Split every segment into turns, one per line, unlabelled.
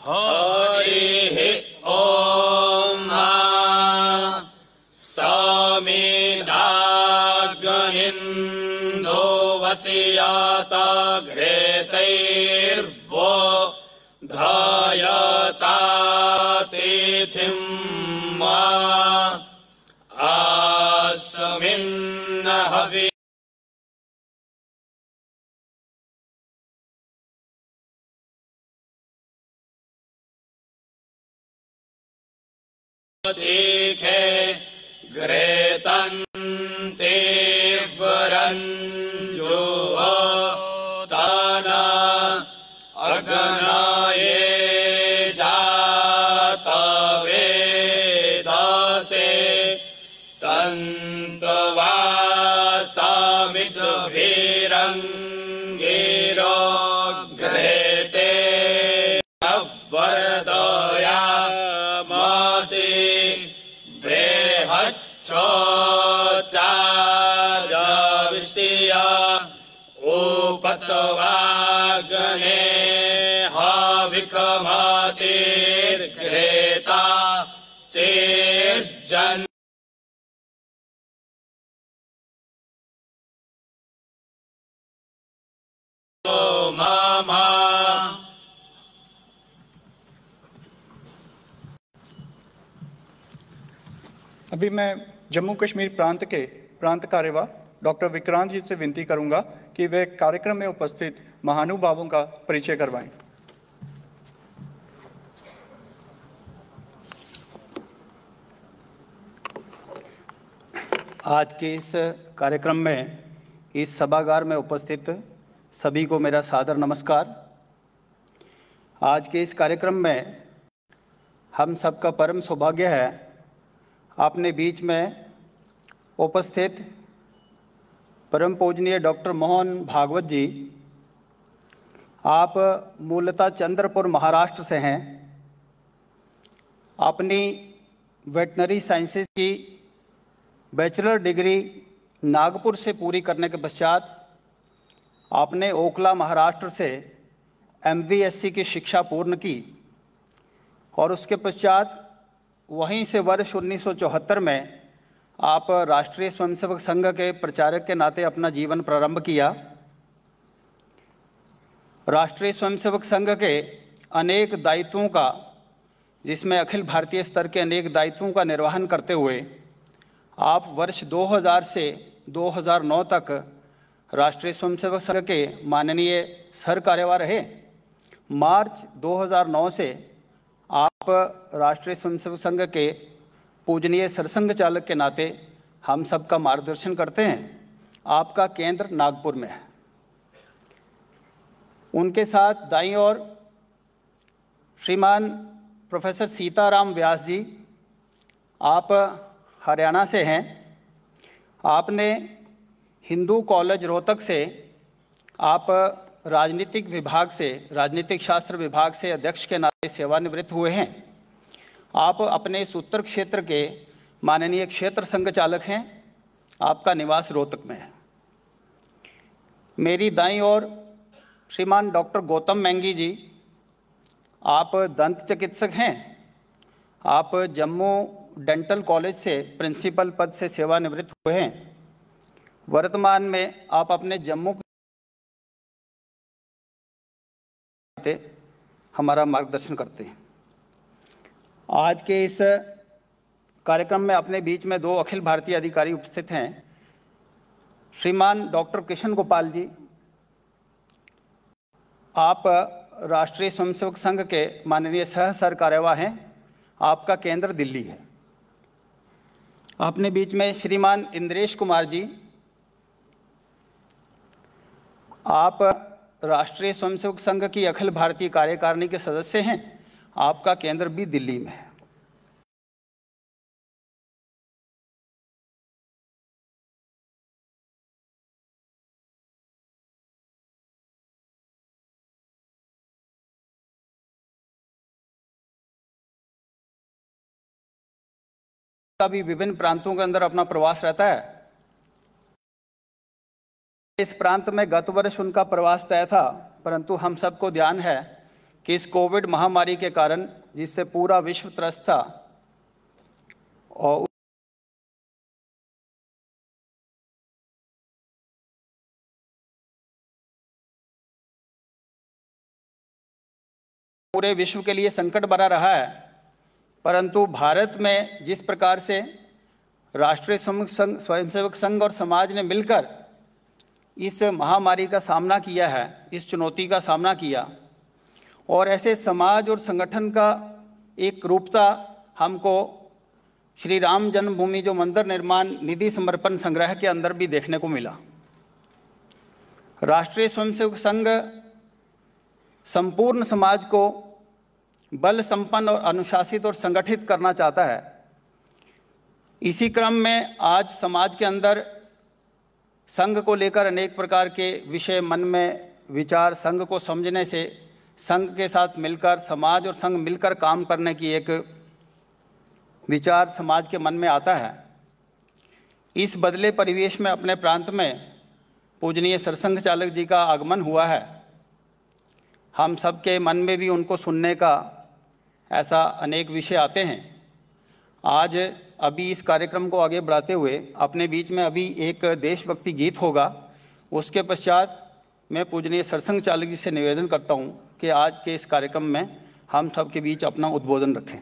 हरिः ॐ समिदाग्निन्दो वस्याता घृतैर्वो धायता तिथिं अस्मिन् हवि चीखे घृतन्ते वरञ्जो तना अग्नाये जातवे दासे तन्तवा सामिद्भिरङ्गिरो घृते वरदया बृहच्छोचारविष्टिया उपतवाग्ने हविकमातिर्घृता चेर्जन् मामा।
अभी मैं जम्मू कश्मीर प्रांत के प्रांत कार्यवाह डॉक्टर विक्रांत जी से विनती करूंगा कि वे कार्यक्रम में उपस्थित महानुभावों का परिचय करवाएं।
आज के इस कार्यक्रम में इस सभागार में उपस्थित सभी को मेरा सादर नमस्कार। आज के इस कार्यक्रम में हम सबका परम सौभाग्य है अपने बीच में उपस्थित परम पूजनीय डॉक्टर मोहन भागवत जी। आप मूलतः चंद्रपुर महाराष्ट्र से हैं। अपनी वेटनरी साइंसेज की बैचलर डिग्री नागपुर से पूरी करने के पश्चात आपने ओखला महाराष्ट्र से MVSC की शिक्षा पूर्ण की और उसके पश्चात वहीं से वर्ष 1974 में आप राष्ट्रीय स्वयंसेवक संघ के प्रचारक के नाते अपना जीवन प्रारंभ किया। राष्ट्रीय स्वयंसेवक संघ के अनेक दायित्वों का, जिसमें अखिल भारतीय स्तर के अनेक दायित्वों का निर्वहन करते हुए आप वर्ष 2000 से 2009 तक राष्ट्रीय स्वयंसेवक संघ के माननीय सर कार्यवाह रहे। मार्च 2009 से आप राष्ट्रीय स्वयंसेवक संघ के पूजनीय सरसंघ चालक के नाते हम सब का मार्गदर्शन करते हैं। आपका केंद्र नागपुर में है। उनके साथ दाईं ओर श्रीमान प्रोफेसर सीताराम व्यास जी, आप हरियाणा से हैं। आपने हिंदू कॉलेज रोहतक से आप राजनीतिक विभाग से, राजनीतिक शास्त्र विभाग से अध्यक्ष के नाते सेवानिवृत्त हुए हैं। आप अपने इस उत्तर क्षेत्र के माननीय क्षेत्र संघ चालक हैं। आपका निवास रोहतक में है। मेरी दाईं ओर श्रीमान डॉक्टर गौतम मैंगी जी, आप दंत चिकित्सक हैं। आप जम्मू डेंटल कॉलेज से प्रिंसिपल पद से सेवानिवृत्त हुए हैं। वर्तमान में आप अपने जम्मू हमारा मार्गदर्शन करते हैं। आज के इस कार्यक्रम में अपने बीच में दो अखिल भारतीय अधिकारी उपस्थित हैं। श्रीमान डॉक्टर कृष्ण गोपाल जी, आप राष्ट्रीय स्वयंसेवक संघ के माननीय सह सर कार्यवाह हैं। आपका केंद्र दिल्ली है। अपने बीच में श्रीमान इंद्रेश कुमार जी, आप राष्ट्रीय स्वयंसेवक संघ की अखिल भारतीय कार्यकारिणी के सदस्य हैं। आपका केंद्र भी दिल्ली में है। का भी विभिन्न प्रांतों के अंदर अपना प्रवास रहता है। इस प्रांत में गत वर्ष उनका प्रवास तय था, परंतु हम सबको ध्यान है कि इस कोविड महामारी के कारण जिससे पूरा विश्व त्रस्त था और पूरे विश्व के लिए संकट बना रहा है, परंतु भारत में जिस प्रकार से राष्ट्रीय स्वयंसेवक संघ और समाज ने मिलकर इस महामारी का सामना किया है, इस चुनौती का सामना किया, और ऐसे समाज और संगठन का एक रूपता हमको श्री राम जन्मभूमि जो मंदिर निर्माण निधि समर्पण संग्रह के अंदर भी देखने को मिला। राष्ट्रीय स्वयंसेवक संघ संपूर्ण समाज को बल संपन्न और अनुशासित और संगठित करना चाहता है। इसी क्रम में आज समाज के अंदर संघ को लेकर अनेक प्रकार के विषय मन में विचार, संघ को समझने से संघ के साथ मिलकर समाज और संघ मिलकर काम करने की एक विचार समाज के मन में आता है। इस बदले परिवेश में अपने प्रांत में पूजनीय सरसंघ चालक जी का आगमन हुआ है। हम सबके मन में भी उनको सुनने का ऐसा अनेक विषय आते हैं। आज अभी इस कार्यक्रम को आगे बढ़ाते हुए अपने बीच में अभी एक देशभक्ति गीत होगा, उसके पश्चात मैं पूजनीय सरसंघ चालक जी से निवेदन करता हूं कि आज के इस कार्यक्रम में हम सबके बीच अपना उद्बोधन रखें।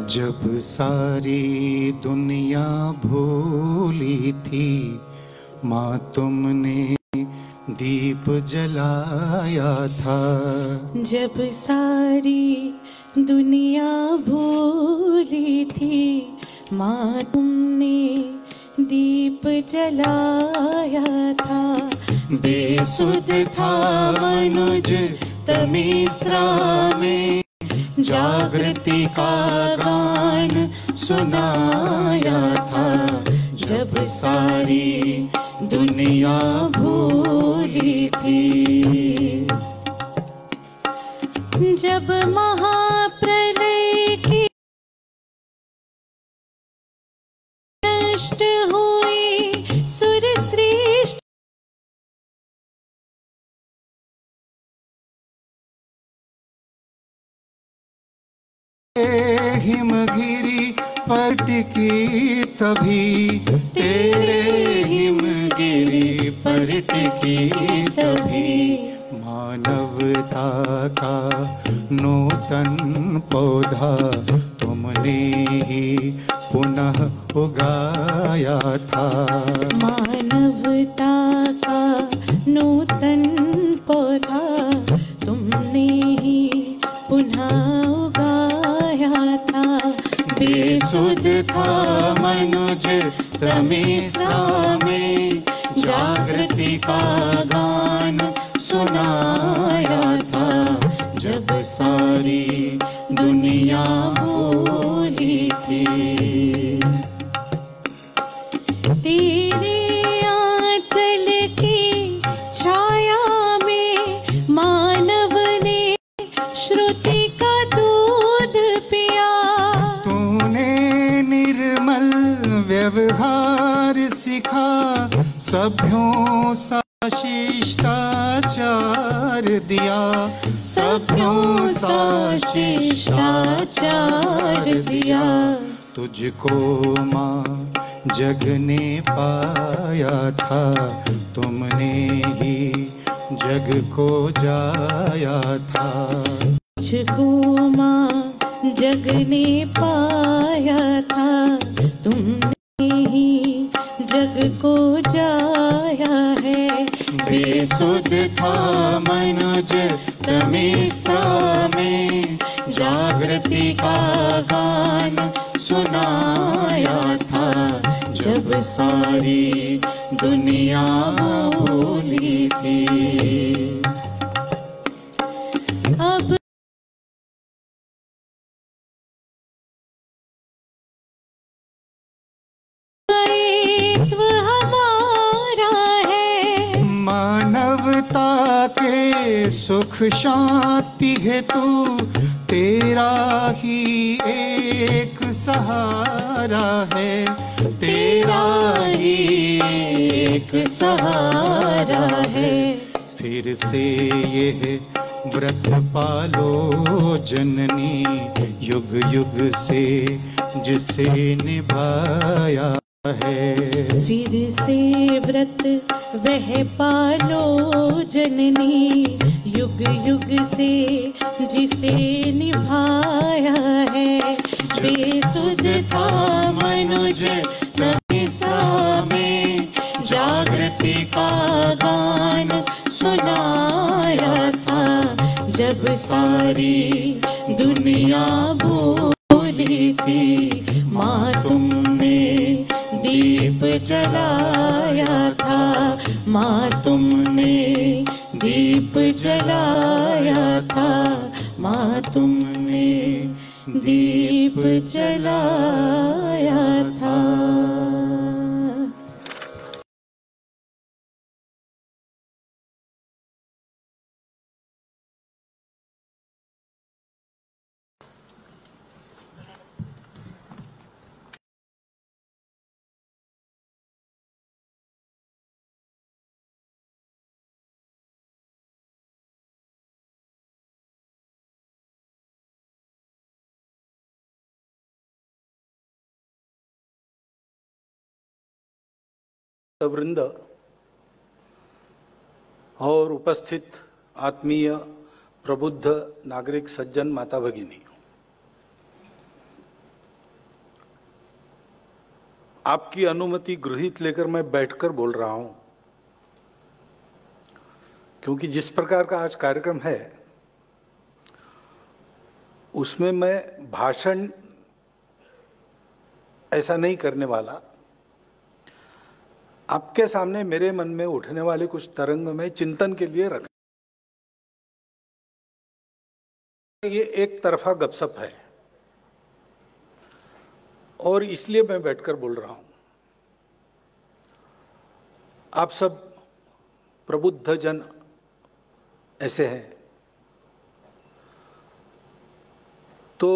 जब सारी दुनिया भूली थी, माँ तुमने दीप जलाया था।
जब सारी दुनिया भूली थी, माँ तुमने दीप जलाया था।
बेसुध था मनुज तमिश्रा में, जागृति का गान सुनाया था। जब सारी दुनिया भूली थी,
जब महाप्रलय की नष्ट हुई सुर श्रेष्ठ,
हिमगिरी पर टिकी तभी, तेरे हिमगिरी पर टिकी तभी। मानवता का नूतन पौधा तुमने ही पुनः उगाया था।
मानवता का नूतन पौधा तुमने ही पुनः उगाया था।
बेसुध था मनुज तमिश्रा में, जागृति का गान सुनाया था। जब सारी दुनिया भूली थी,
तेरे आंचल की छाया में मानव ने श्रुति का दूध पिया।
तूने निर्मल व्यवहार सिखा, सभ्यों सा शिष्टाचार दिया। सभ्यों सा शिष्टाचार दिया। तुझको माँ जग ने पाया था, तुमने ही जग को जाया था।
तुझको माँ जग ने पाया था, तुमने ही जग को जाया है।
बेसुध था मनुज तमिश्रा में, जागृति का गान सुनाया था। जब सारी दुनिया भूली थी,
अब हमारा है।
मानवता के सुख शांति हेतु तेरा ही एक सहारा है, तेरा ही एक सहारा है। फिर से यह व्रत पालो जननी, युग युग से जिसे निभाया है।
फिर से व्रत वह पालो जननी, युग युग से जिसे निभाया है। बेसुध था मनुज तमिश्रा में, जागृति का गान सुनाया था। जब सारी दुनिया बोली थी, माँ तुमने दीप जलाया था, माँ तुमने दीप जलाया था, माँ तुमने दीप जलाया था।
वृंद और उपस्थित आत्मीय प्रबुद्ध नागरिक सज्जन माता भगिनी, आपकी अनुमति गृहीत लेकर मैं बैठकर बोल रहा हूं, क्योंकि जिस प्रकार का आज कार्यक्रम है उसमें मैं भाषण ऐसा नहीं करने वाला। आपके सामने मेरे मन में उठने वाले कुछ तरंग में चिंतन के लिए रख, ये एक तरफा गपसप है और इसलिए मैं बैठकर बोल रहा हूं। आप सब प्रबुद्ध जन ऐसे हैं तो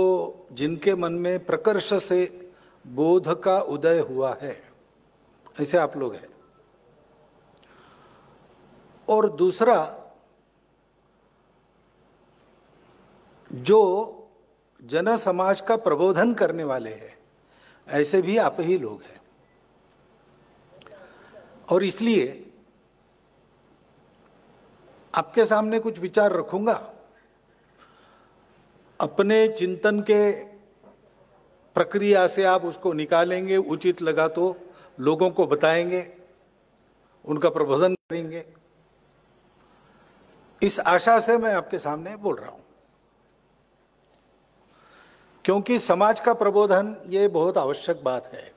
जिनके मन में प्रकर्ष से बोध का उदय हुआ है, ऐसे आप लोग हैं। और दूसरा, जो जन समाज का प्रबोधन करने वाले हैं, ऐसे भी आप ही लोग हैं। और इसलिए आपके सामने कुछ विचार रखूंगा, अपने चिंतन के प्रक्रिया से आप उसको निकालेंगे, उचित लगा तो लोगों को बताएंगे, उनका प्रबोधन करेंगे। इस आशा से मैं आपके सामने बोल रहा हूं, क्योंकि समाज का प्रबोधन ये बहुत आवश्यक बात है।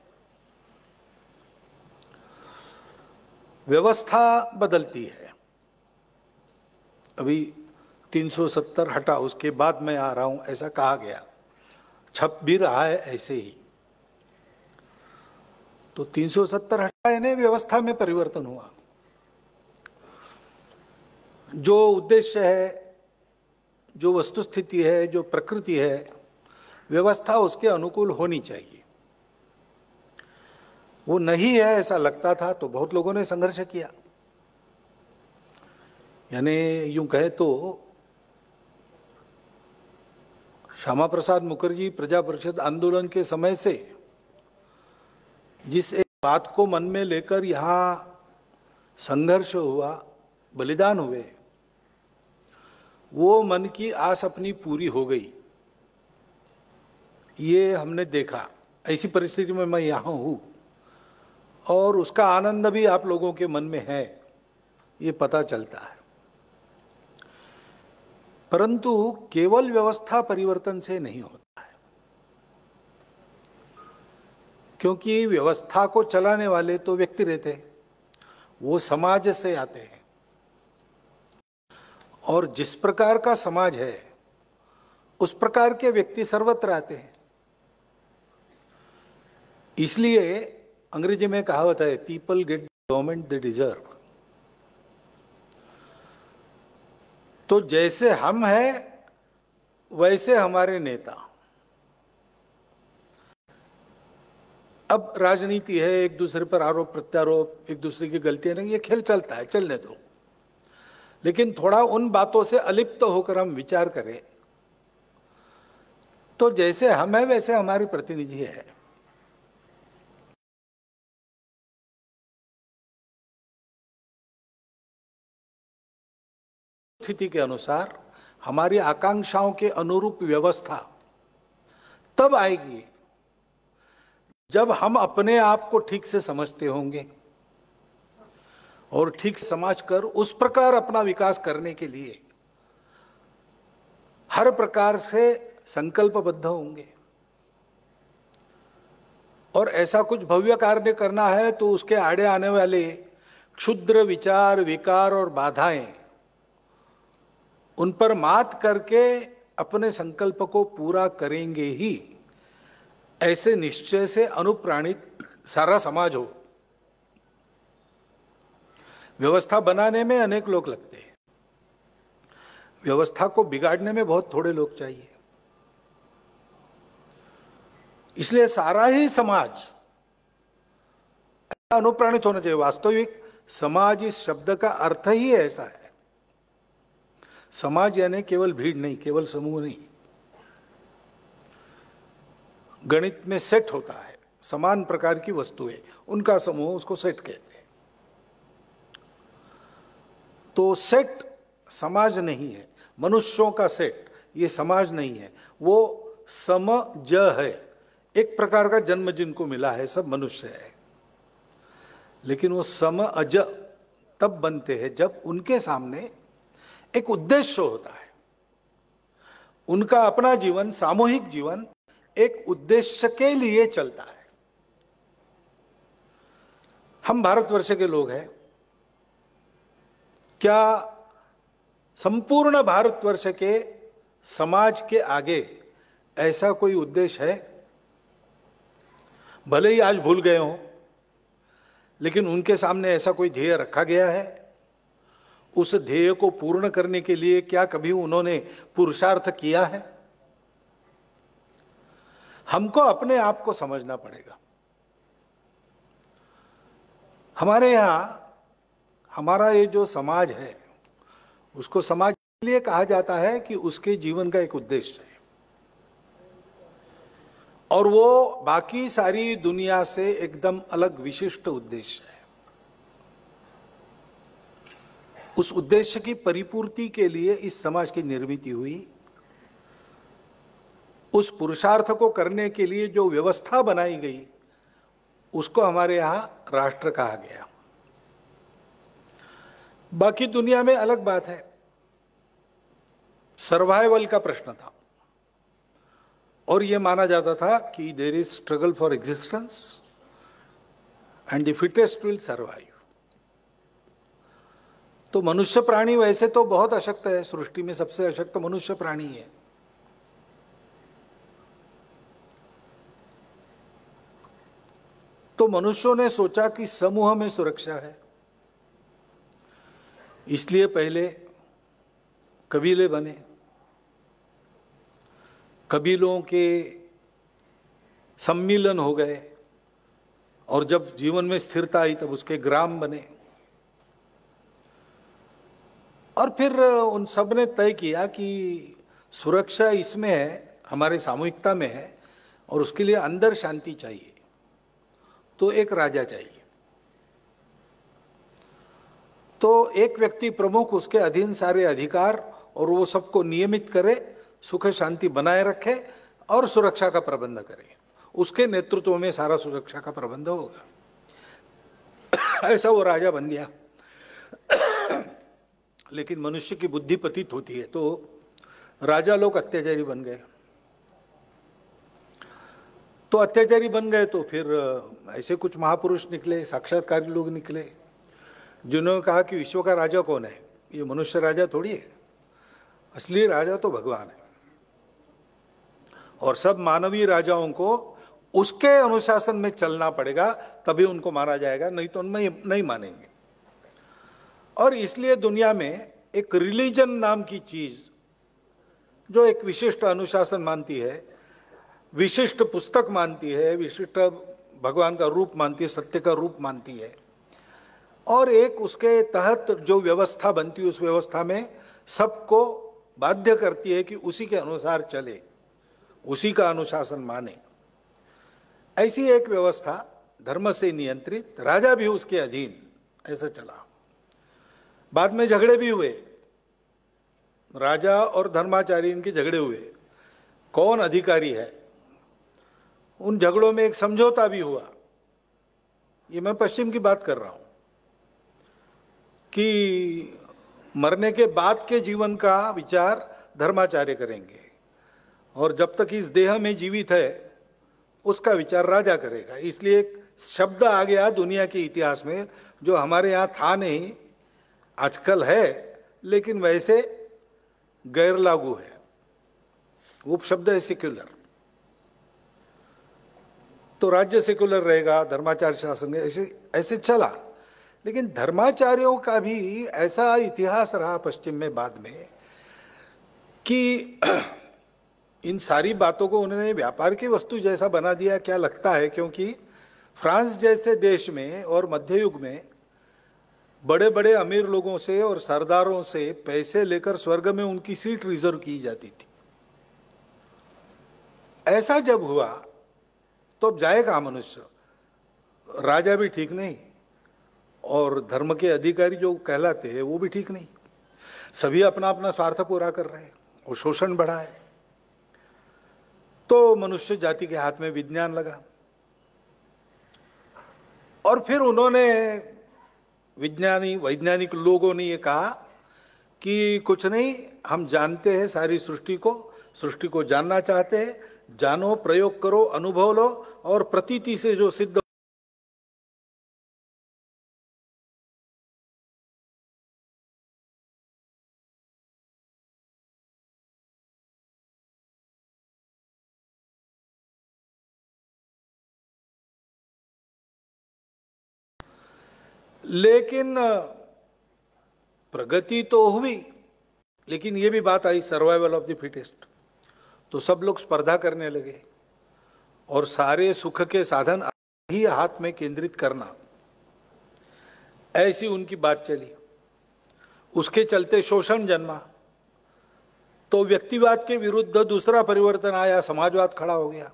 व्यवस्था बदलती है, अभी 370 हटा, उसके बाद मैं आ रहा हूं ऐसा कहा गया, छप भी रहा है ऐसे ही। तो 370 हटा यानी व्यवस्था में परिवर्तन हुआ। जो उद्देश्य है, जो वस्तुस्थिति है, जो प्रकृति है, व्यवस्था उसके अनुकूल होनी चाहिए। वो नहीं है ऐसा लगता था तो बहुत लोगों ने संघर्ष किया। यानी यूं कहे तो श्यामा प्रसाद मुखर्जी प्रजा परिषद आंदोलन के समय से जिस एक बात को मन में लेकर यहाँ संघर्ष हुआ, बलिदान हुए, वो मन की आस अपनी पूरी हो गई, ये हमने देखा। ऐसी परिस्थिति में मैं यहाँ हूँ और उसका आनंद भी आप लोगों के मन में है, ये पता चलता है। परंतु केवल व्यवस्था परिवर्तन से नहीं होता है, क्योंकि व्यवस्था को चलाने वाले तो व्यक्ति रहते हैं, वो समाज से आते हैं। और जिस प्रकार का समाज है उस प्रकार के व्यक्ति सर्वत्र आते हैं। इसलिए अंग्रेजी में कहावत है, people get government they deserve. तो जैसे हम हैं वैसे हमारे नेता। अब राजनीति है, एक दूसरे पर आरोप प्रत्यारोप, एक दूसरे की गलतियां नहीं, ये खेल चलता है, चलने दो। लेकिन थोड़ा उन बातों से अलिप्त होकर हम विचार करें तो जैसे हम हैं वैसे हमारे प्रतिनिधि है। स्थिति के अनुसार हमारी आकांक्षाओं के अनुरूप व्यवस्था तब आएगी जब हम अपने आप को ठीक से समझते होंगे और ठीक समझ कर उस प्रकार अपना विकास करने के लिए हर प्रकार से संकल्पबद्ध होंगे। और ऐसा कुछ भव्य कार्य करना है तो उसके आड़े आने वाले क्षुद्र विचार, विकार और बाधाएं, उन पर मात करके अपने संकल्प को पूरा करेंगे ही, ऐसे निश्चय से अनुप्राणित सारा समाज हो। व्यवस्था बनाने में अनेक लोग लगते हैं, व्यवस्था को बिगाड़ने में बहुत थोड़े लोग चाहिए। इसलिए सारा ही समाज अनुप्राणित होना चाहिए। वास्तविक समाज इस शब्द का अर्थ ही ऐसा है। समाज यानी केवल भीड़ नहीं, केवल समूह नहीं। गणित में सेट होता है, समान प्रकार की वस्तुएं, उनका समूह, उसको सेट कहते हैं। तो सेट समाज नहीं है, मनुष्यों का सेट ये समाज नहीं है, वो समज है। एक प्रकार का जन्म जिनको मिला है, सब मनुष्य है। लेकिन वो समअज तब बनते हैं जब उनके सामने एक उद्देश्य होता है। उनका अपना जीवन, सामूहिक जीवन एक उद्देश्य के लिए चलता है। हम भारतवर्ष के लोग हैं, क्या संपूर्ण भारतवर्ष के समाज के आगे ऐसा कोई उद्देश्य है? भले ही आज भूल गए हों, लेकिन उनके सामने ऐसा कोई ध्येय रखा गया है? उस ध्येय को पूर्ण करने के लिए क्या कभी उन्होंने पुरुषार्थ किया है? हमको अपने आप को समझना पड़ेगा। हमारे यहां हमारा ये जो समाज है, उसको समाज इसलिए कहा जाता है कि उसके जीवन का एक उद्देश्य है और वो बाकी सारी दुनिया से एकदम अलग विशिष्ट उद्देश्य है। उस उद्देश्य की परिपूर्ति के लिए इस समाज की निर्मित हुई। उस पुरुषार्थ को करने के लिए जो व्यवस्था बनाई गई, उसको हमारे यहां राष्ट्र कहा गया। बाकी दुनिया में अलग बात है, सर्वाइवल का प्रश्न था और यह माना जाता था कि there is struggle for existence and the fittest will survive. तो मनुष्य प्राणी वैसे तो बहुत अशक्त है, सृष्टि में सबसे अशक्त मनुष्य प्राणी है। तो मनुष्यों ने सोचा कि समूह में सुरक्षा है, इसलिए पहले कबीले बने, कबीलों के सम्मिलन हो गए और जब जीवन में स्थिरता आई तब उसके ग्राम बने। और फिर उन सब ने तय किया कि सुरक्षा इसमें है, हमारे सामूहिकता में है और उसके लिए अंदर शांति चाहिए, तो एक राजा चाहिए। तो एक व्यक्ति प्रमुख, उसके अधीन सारे अधिकार और वो सबको नियमित करे, सुख शांति बनाए रखे और सुरक्षा का प्रबंध करे। उसके नेतृत्व में सारा सुरक्षा का प्रबंध होगा। ऐसा वो राजा बन गया। लेकिन मनुष्य की बुद्धि पतित होती है, तो राजा लोग अत्याचारी बन गए। तो अत्याचारी बन गए तो फिर ऐसे कुछ महापुरुष निकले, साक्षात्कारी लोग निकले, जिन्होंने कहा कि विश्व का राजा कौन है? ये मनुष्य राजा थोड़ी है, असली राजा तो भगवान है। और सब मानवीय राजाओं को उसके अनुशासन में चलना पड़ेगा, तभी उनको माना जाएगा, नहीं तो उनमें नहीं मानेंगे। और इसलिए दुनिया में एक रिलीजन नाम की चीज जो एक विशिष्ट अनुशासन मानती है, विशिष्ट पुस्तक मानती है, विशिष्ट भगवान का रूप मानती है, सत्य का रूप मानती है, और एक उसके तहत जो व्यवस्था बनती है उस व्यवस्था में सबको बाध्य करती है कि उसी के अनुसार चले, उसी का अनुशासन माने। ऐसी एक व्यवस्था धर्म से नियंत्रित, राजा भी उसके अधीन, ऐसा चला। बाद में झगड़े भी हुए, राजा और धर्माचार्य इनके झगड़े हुए, कौन अधिकारी है। उन झगड़ों में एक समझौता भी हुआ, ये मैं पश्चिम की बात कर रहा हूं, कि मरने के बाद के जीवन का विचार धर्माचार्य करेंगे और जब तक इस देह में जीवित है उसका विचार राजा करेगा। इसलिए एक शब्द आ गया दुनिया के इतिहास में जो हमारे यहाँ था नहीं, आजकल है, लेकिन वैसे गैर लागू है। वो शब्द है सेक्युलर। तो राज्य सेक्युलर रहेगा, धर्माचार्य शासन, ऐसे ऐसे चला। लेकिन धर्माचार्यों का भी ऐसा इतिहास रहा पश्चिम में बाद में कि इन सारी बातों को उन्होंने व्यापार की वस्तु जैसा बना दिया। क्या लगता है, क्योंकि फ्रांस जैसे देश में और मध्य युग में बड़े बड़े अमीर लोगों से और सरदारों से पैसे लेकर स्वर्ग में उनकी सीट रिजर्व की जाती थी। ऐसा जब हुआ तो अब जाएगा मनुष्य, राजा भी ठीक नहीं और धर्म के अधिकारी जो कहलाते हैं वो भी ठीक नहीं। सभी अपना अपना स्वार्थ पूरा कर रहे हैं और शोषण बढ़ा है। तो मनुष्य जाति के हाथ में विज्ञान लगा और फिर उन्होंने वैज्ञानिक लोगों ने ये कहा कि कुछ नहीं, हम जानते हैं सारी सृष्टि को जानना चाहते हैं, जानो, प्रयोग करो, अनुभव लो और प्रतीति से जो सिद्ध लेकिन प्रगति तो हुई, लेकिन ये भी बात आई सर्वाइवल ऑफ द फिटेस्ट। तो सब लोग स्पर्धा करने लगे और सारे सुख के साधन ही हाथ में केंद्रित करना, ऐसी उनकी बात चली। उसके चलते शोषण जन्मा। तो व्यक्तिवाद के विरुद्ध दूसरा परिवर्तन आया, समाजवाद खड़ा हो गया।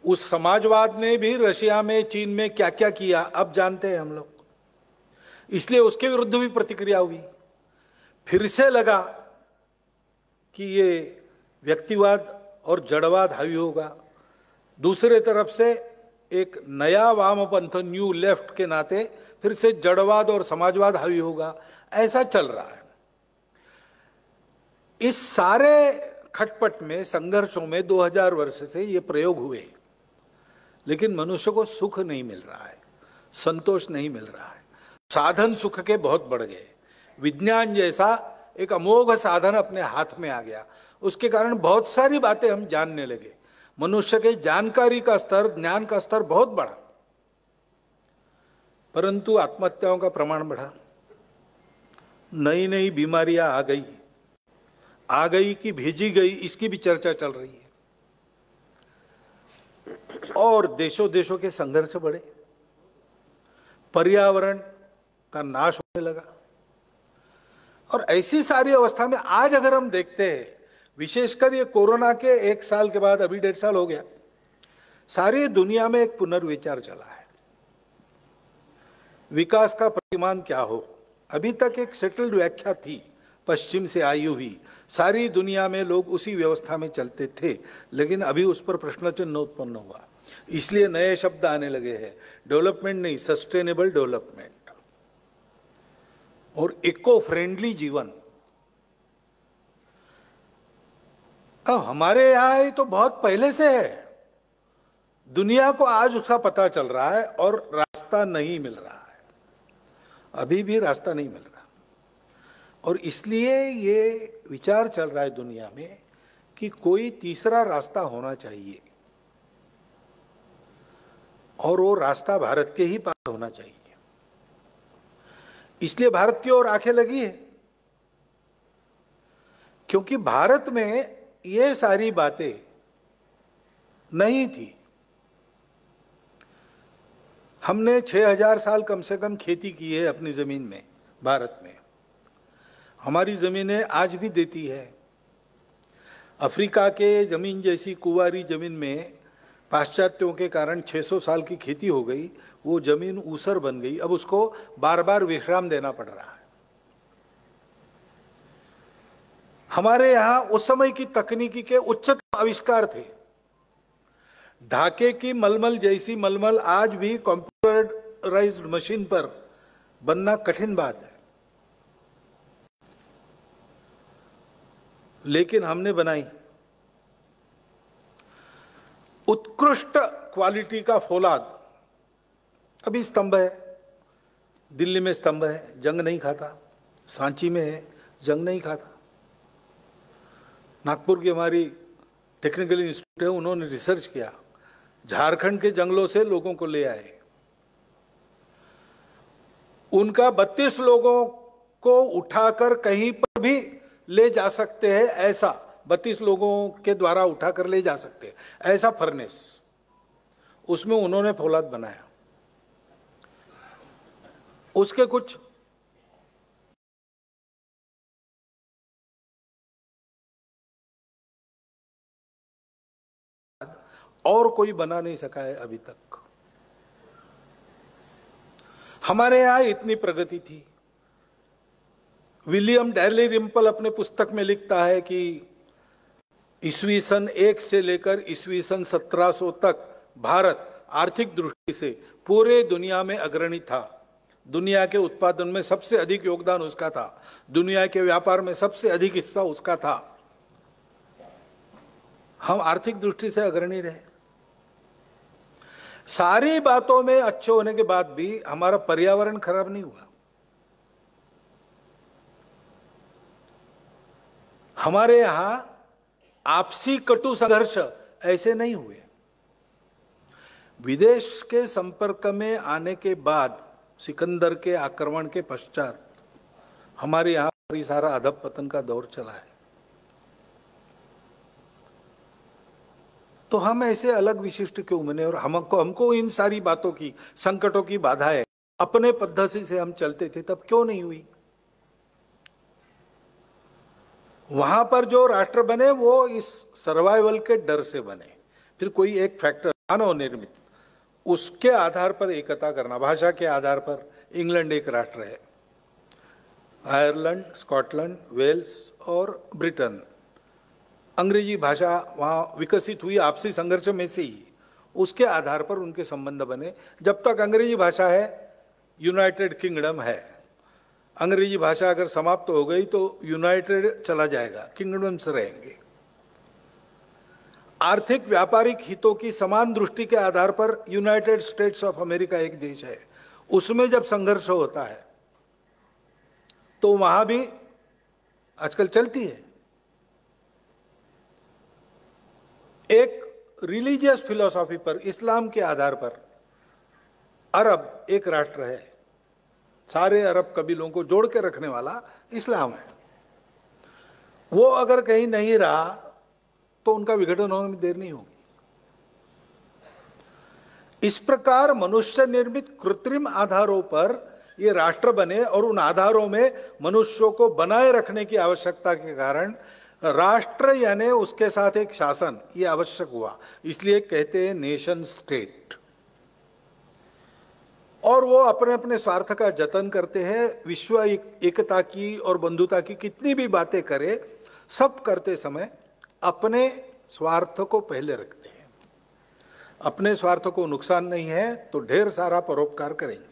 उस समाजवाद ने भी रशिया में, चीन में क्या क्या किया अब जानते हैं हम लोग, इसलिए उसके विरुद्ध भी प्रतिक्रिया हुई। फिर से लगा कि ये व्यक्तिवाद और जड़वाद हावी होगा। दूसरे तरफ से एक नया वामपंथ, न्यू लेफ्ट के नाते फिर से जड़वाद और समाजवाद हावी होगा, ऐसा चल रहा है। इस सारे खटपट में, संघर्षों में 2000 वर्ष से ये प्रयोग हुए, लेकिन मनुष्य को सुख नहीं मिल रहा है, संतोष नहीं मिल रहा है। साधन सुख के बहुत बढ़ गए। विज्ञान जैसा एक अमोघ साधन अपने हाथ में आ गया, उसके कारण बहुत सारी बातें हम जानने लगे। मनुष्य के जानकारी का स्तर, ज्ञान का स्तर बहुत बढ़ा, परंतु आत्महत्याओं का प्रमाण बढ़ा। नई नई बीमारियां आ गई कि भेजी गई, इसकी भी चर्चा चल रही है। और देशों देशों के संघर्ष बढ़े, पर्यावरण का नाश होने लगा। और ऐसी सारी अवस्था में आज अगर हम देखते हैं, विशेषकर ये कोरोना के 1 साल के बाद, अभी 1.5 साल हो गया, सारी दुनिया में एक पुनर्विचार चला है। विकास का प्रतिमान क्या हो, अभी तक एक सेटल्ड व्याख्या थी पश्चिम से आई हुई, सारी दुनिया में लोग उसी व्यवस्था में चलते थे, लेकिन अभी उस पर प्रश्न चिन्ह उत्पन्न हुआ। इसलिए नए शब्द आने लगे हैं, डेवलपमेंट नहीं, सस्टेनेबल डेवलपमेंट और इको फ्रेंडली जीवन। अब हमारे यहां ये तो बहुत पहले से है, दुनिया को आज उसका पता चल रहा है और रास्ता नहीं मिल रहा है, अभी भी रास्ता नहीं मिल रहा। और इसलिए ये विचार चल रहा है दुनिया में कि कोई तीसरा रास्ता होना चाहिए और वो रास्ता भारत के ही पास होना चाहिए। इसलिए भारत की ओर आंखें लगी है क्योंकि भारत में ये सारी बातें नहीं थी। हमने 6000 साल कम से कम खेती की है अपनी जमीन में। भारत में हमारी जमीनें आज भी देती है। अफ्रीका के जमीन जैसी कुंवारी जमीन में पाश्चात्यों के कारण 600 साल की खेती हो गई, वो जमीन ऊसर बन गई। अब उसको बार बार विश्राम देना पड़ रहा है। हमारे यहां उस समय की तकनीकी के उच्चतम आविष्कार थे। ढाके की मलमल जैसी मलमल आज भी कंप्यूटराइज्ड मशीन पर बनना कठिन बात है, लेकिन हमने बनाई। उत्कृष्ट क्वालिटी का फौलाद। अभी स्तंभ है, दिल्ली में स्तंभ है, जंग नहीं खाता। सांची में है, जंग नहीं खाता। नागपुर की हमारी टेक्निकल इंस्टीट्यूट है, उन्होंने रिसर्च किया, झारखंड के जंगलों से लोगों को ले आए। उनका 32 लोगों को उठाकर कहीं पर भी ले जा सकते हैं, ऐसा 32 लोगों के द्वारा उठाकर ले जा सकते हैं, ऐसा फर्नेस, उसमें उन्होंने फौलाद बनाया। उसके कुछ और कोई बना नहीं सका है अभी तक। हमारे यहां इतनी प्रगति थी। विलियम डैली रिम्पल अपने पुस्तक में लिखता है कि ईस्वी सन 1 से लेकर ईस्वी सन 1700 तक भारत आर्थिक दृष्टि से पूरे दुनिया में अग्रणी था। दुनिया के उत्पादन में सबसे अधिक योगदान उसका था, दुनिया के व्यापार में सबसे अधिक हिस्सा उसका था। हम आर्थिक दृष्टि से अग्रणी रहे। सारी बातों में अच्छे होने के बाद भी हमारा पर्यावरण खराब नहीं हुआ। हमारे यहां आपसी कटु संघर्ष ऐसे नहीं हुए। विदेश के संपर्क में आने के बाद, सिकंदर के आक्रमण के पश्चात हमारे यहां पर सारा अधपतन का दौर चला है। तो हम ऐसे अलग विशिष्ट क्यों बने? और हमको इन सारी बातों की, संकटों की बाधाएं अपने पद्धति से हम चलते थे, तब क्यों नहीं हुई? वहां पर जो राष्ट्र बने वो इस सर्वाइवल के डर से बने। फिर कोई एक फैक्टर मानव निर्मित, उसके आधार पर एकता करना। भाषा के आधार पर इंग्लैंड एक राष्ट्र है, आयरलैंड, स्कॉटलैंड, वेल्स और ब्रिटेन। अंग्रेजी भाषा वहां विकसित हुई आपसी संघर्ष में से ही, उसके आधार पर उनके संबंध बने। जब तक अंग्रेजी भाषा है, यूनाइटेड किंगडम है। अंग्रेजी भाषा अगर समाप्त हो गई तो यूनाइटेड चला जाएगा, किंगडम्स रहेंगे। आर्थिक व्यापारिक हितों की समान दृष्टि के आधार पर यूनाइटेड स्टेट्स ऑफ अमेरिका एक देश है। उसमें जब संघर्ष होता है तो वहां भी आजकल चलती है। एक रिलीजियस फिलॉसफी पर, इस्लाम के आधार पर अरब एक राष्ट्र है। सारे अरब कबीलों को जोड़ के रखने वाला इस्लाम है। वो अगर कहीं नहीं रहा तो उनका विघटन होने में देर नहीं होगी। इस प्रकार मनुष्य निर्मित कृत्रिम आधारों पर ये राष्ट्र बने और उन आधारों में मनुष्यों को बनाए रखने की आवश्यकता के कारण राष्ट्र यानी उसके साथ एक शासन ये आवश्यक हुआ। इसलिए कहते हैं नेशन स्टेट। और वो अपने अपने स्वार्थ का जतन करते हैं। विश्व एकता की और बंधुता की कितनी भी बातें करे, सब करते समय अपने स्वार्थ को पहले रखते हैं। अपने स्वार्थ को नुकसान नहीं है तो ढेर सारा परोपकार करेंगे।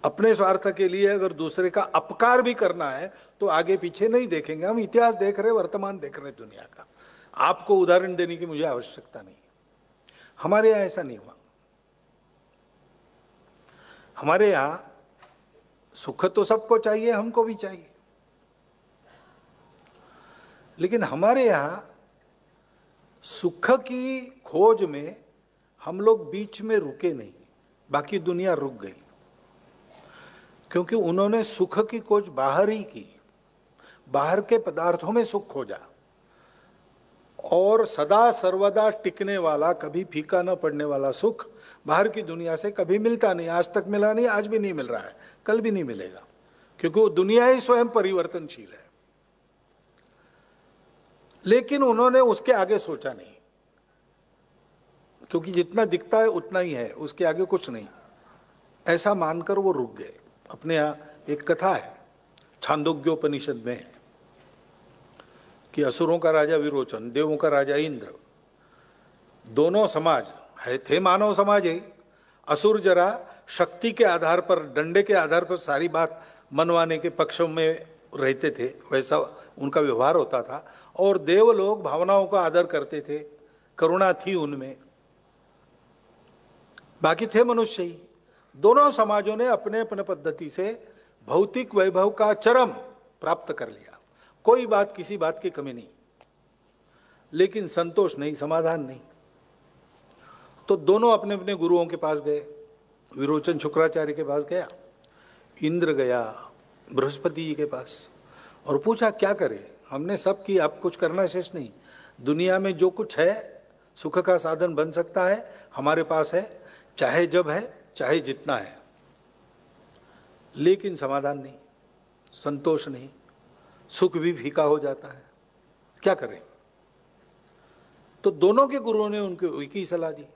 अपने स्वार्थ के लिए अगर दूसरे का अपकार भी करना है तो आगे पीछे नहीं देखेंगे। हम इतिहास देख रहे, वर्तमान देख रहे दुनिया का। आपको उदाहरण देने की मुझे आवश्यकता नहीं। हमारे यहां ऐसा नहीं हुआ। हमारे यहां सुख तो सबको चाहिए, हमको भी चाहिए, लेकिन हमारे यहां सुख की खोज में हम लोग बीच में रुके नहीं, बाकी दुनिया रुक गई। क्योंकि उन्होंने सुख की खोज बाहर ही की। बाहर के पदार्थों में सुख खोजा और सदा सर्वदा टिकने वाला, कभी फीका न पड़ने वाला सुख बाहर की दुनिया से कभी मिलता नहीं। आज तक मिला नहीं, आज भी नहीं मिल रहा है, कल भी नहीं मिलेगा, क्योंकि वो दुनिया ही स्वयं परिवर्तनशील है। लेकिन उन्होंने उसके आगे सोचा नहीं, क्योंकि जितना दिखता है उतना ही है, उसके आगे कुछ नहीं, ऐसा मानकर वो रुक गए। अपने यहाँ एक कथा है छांदोग्योपनिषद में कि असुरों का राजा विरोचन, देवों का राजा इंद्र, दोनों समाज है, थे मानव समाज ही। असुर जरा शक्ति के आधार पर, डंडे के आधार पर सारी बात मनवाने के पक्ष में रहते थे, वैसा उनका व्यवहार होता था। और देव लोग भावनाओं का आदर करते थे, करुणा थी उनमें, बाकी थे मनुष्य ही। दोनों समाजों ने अपने अपने पद्धति से भौतिक वैभव का चरम प्राप्त कर लिया, कोई बात किसी बात की कमी नहीं, लेकिन संतोष नहीं, समाधान नहीं। तो दोनों अपने अपने गुरुओं के पास गए। विरोचन शुक्राचार्य के पास गया, इंद्र गया बृहस्पति जी के पास और पूछा क्या करें, हमने सब की, अब कुछ करना शेष नहीं। दुनिया में जो कुछ है सुख का साधन बन सकता है हमारे पास है, चाहे जब है चाहे जितना है, लेकिन समाधान नहीं, संतोष नहीं, सुख भी फीका हो जाता है, क्या करें। तो दोनों के गुरुओं ने उनको एक ही सलाह दी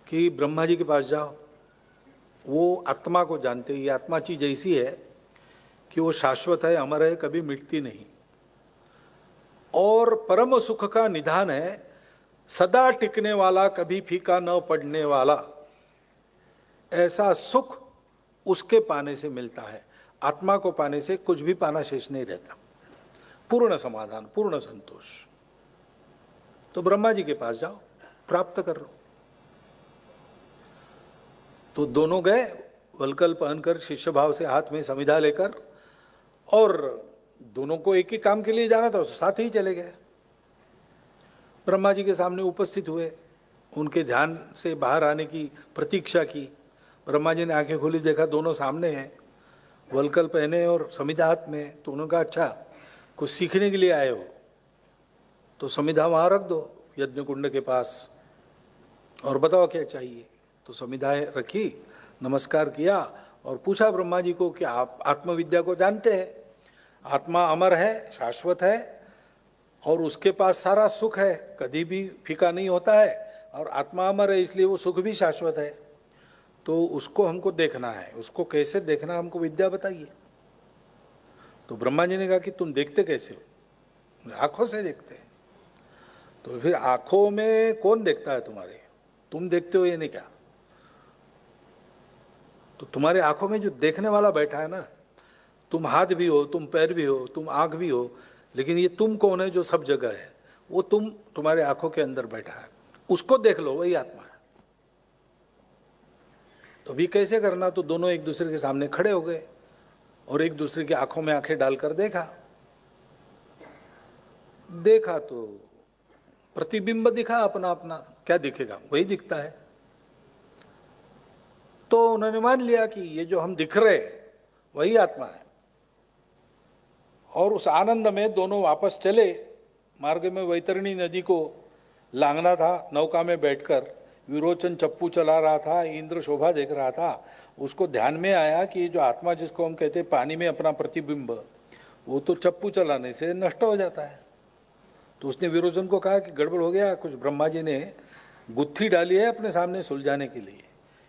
कि ब्रह्मा जी के पास जाओ, वो आत्मा को जानते। ये आत्मा चीज ऐसी है कि वो शाश्वत है, अमर है, कभी मिटती नहीं, और परम सुख का निधान है, सदा टिकने वाला, कभी फीका न पड़ने वाला। ऐसा सुख उसके पाने से मिलता है, आत्मा को पाने से कुछ भी पाना शेष नहीं रहता। पूर्ण समाधान, पूर्ण संतोष। तो ब्रह्मा जी के पास जाओ, प्राप्त कर लो। तो दोनों गए वलकल पहनकर, शिष्य भाव से हाथ में समिधा लेकर, और दोनों को एक ही काम के लिए जाना था, साथ ही चले गए। ब्रह्मा जी के सामने उपस्थित हुए, उनके ध्यान से बाहर आने की प्रतीक्षा की। ब्रह्मा जी ने आंखें खोली, देखा दोनों सामने हैं, वलकल पहने और समिधा हाथ में। तो उन्होंने कहा अच्छा, कुछ सीखने के लिए आए हो तो समिधा वहाँ रख दो यज्ञ कुंड के पास, और बताओ क्या चाहिए। तो समिधाएं रखी, नमस्कार किया और पूछा ब्रह्मा जी को कि आप आत्मविद्या को जानते हैं, आत्मा अमर है, शाश्वत है, और उसके पास सारा सुख है, कभी भी फीका नहीं होता है, और आत्मा अमर है इसलिए वो सुख भी शाश्वत है। तो उसको हमको देखना है, उसको कैसे देखना हमको विद्या बताइए। तो ब्रह्मा जी ने कहा कि तुम देखते कैसे हो? आंखों से देखते हैं। तो फिर आंखों में कौन देखता है तुम्हारे? तुम देखते हो ये नहीं क्या? तो तुम्हारे आंखों में जो देखने वाला बैठा है ना, तुम हाथ भी हो, तुम पैर भी हो, तुम आंख भी हो, लेकिन ये तुम कौन है जो सब जगह है? वो तुम्हारे आंखों के अंदर बैठा है, उसको देख लो, वही आत्मा है। तो भी कैसे करना? तो दोनों एक दूसरे के सामने खड़े हो गए और एक दूसरे की आंखों में आंखें डालकर देखा तो प्रतिबिंब दिखा अपना अपना। क्या दिखेगा? वही दिखता है। तो उन्होंने मान लिया कि ये जो हम दिख रहे वही आत्मा है, और उस आनंद में दोनों वापस चले। मार्ग में वैतरणी नदी को लांघना था, नौका में बैठकर विरोचन चप्पू चला रहा था, इंद्र शोभा देख रहा था। उसको ध्यान में आया कि जो आत्मा जिसको हम कहते हैं पानी में अपना प्रतिबिंब, वो तो चप्पू चलाने से नष्ट हो जाता है। तो उसने विरोचन को कहा कि गड़बड़ हो गया, कुछ ब्रह्मा जी ने गुत्थी डाली है अपने सामने सुलझाने के लिए,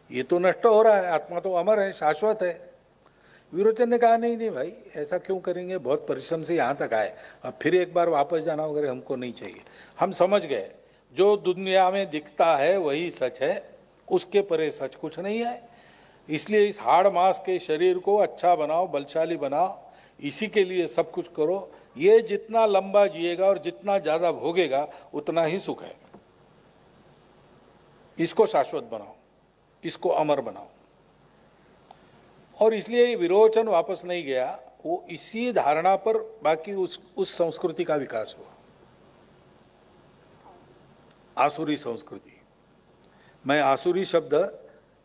ये तो नष्ट हो रहा है, आत्मा तो अमर है, शाश्वत है। विरोचन ने कहा नहीं भाई, ऐसा क्यों करेंगे, बहुत परिश्रम से यहाँ तक आए, अब फिर एक बार वापस जाना वगैरह हमको नहीं चाहिए। हम समझ गए जो दुनिया में दिखता है वही सच है, उसके परे सच कुछ नहीं है। इसलिए इस हाड़ मांस के शरीर को अच्छा बनाओ, बलशाली बनाओ, इसी के लिए सब कुछ करो। ये जितना लंबा जिएगा और जितना ज्यादा भोगेगा उतना ही सुख है। इसको शाश्वत बनाओ, इसको अमर बनाओ। और इसलिए विरोचन वापस नहीं गया, वो इसी धारणा पर बाकी उस संस्कृति का विकास हुआ, आसुरी संस्कृति। मैं आसुरी शब्द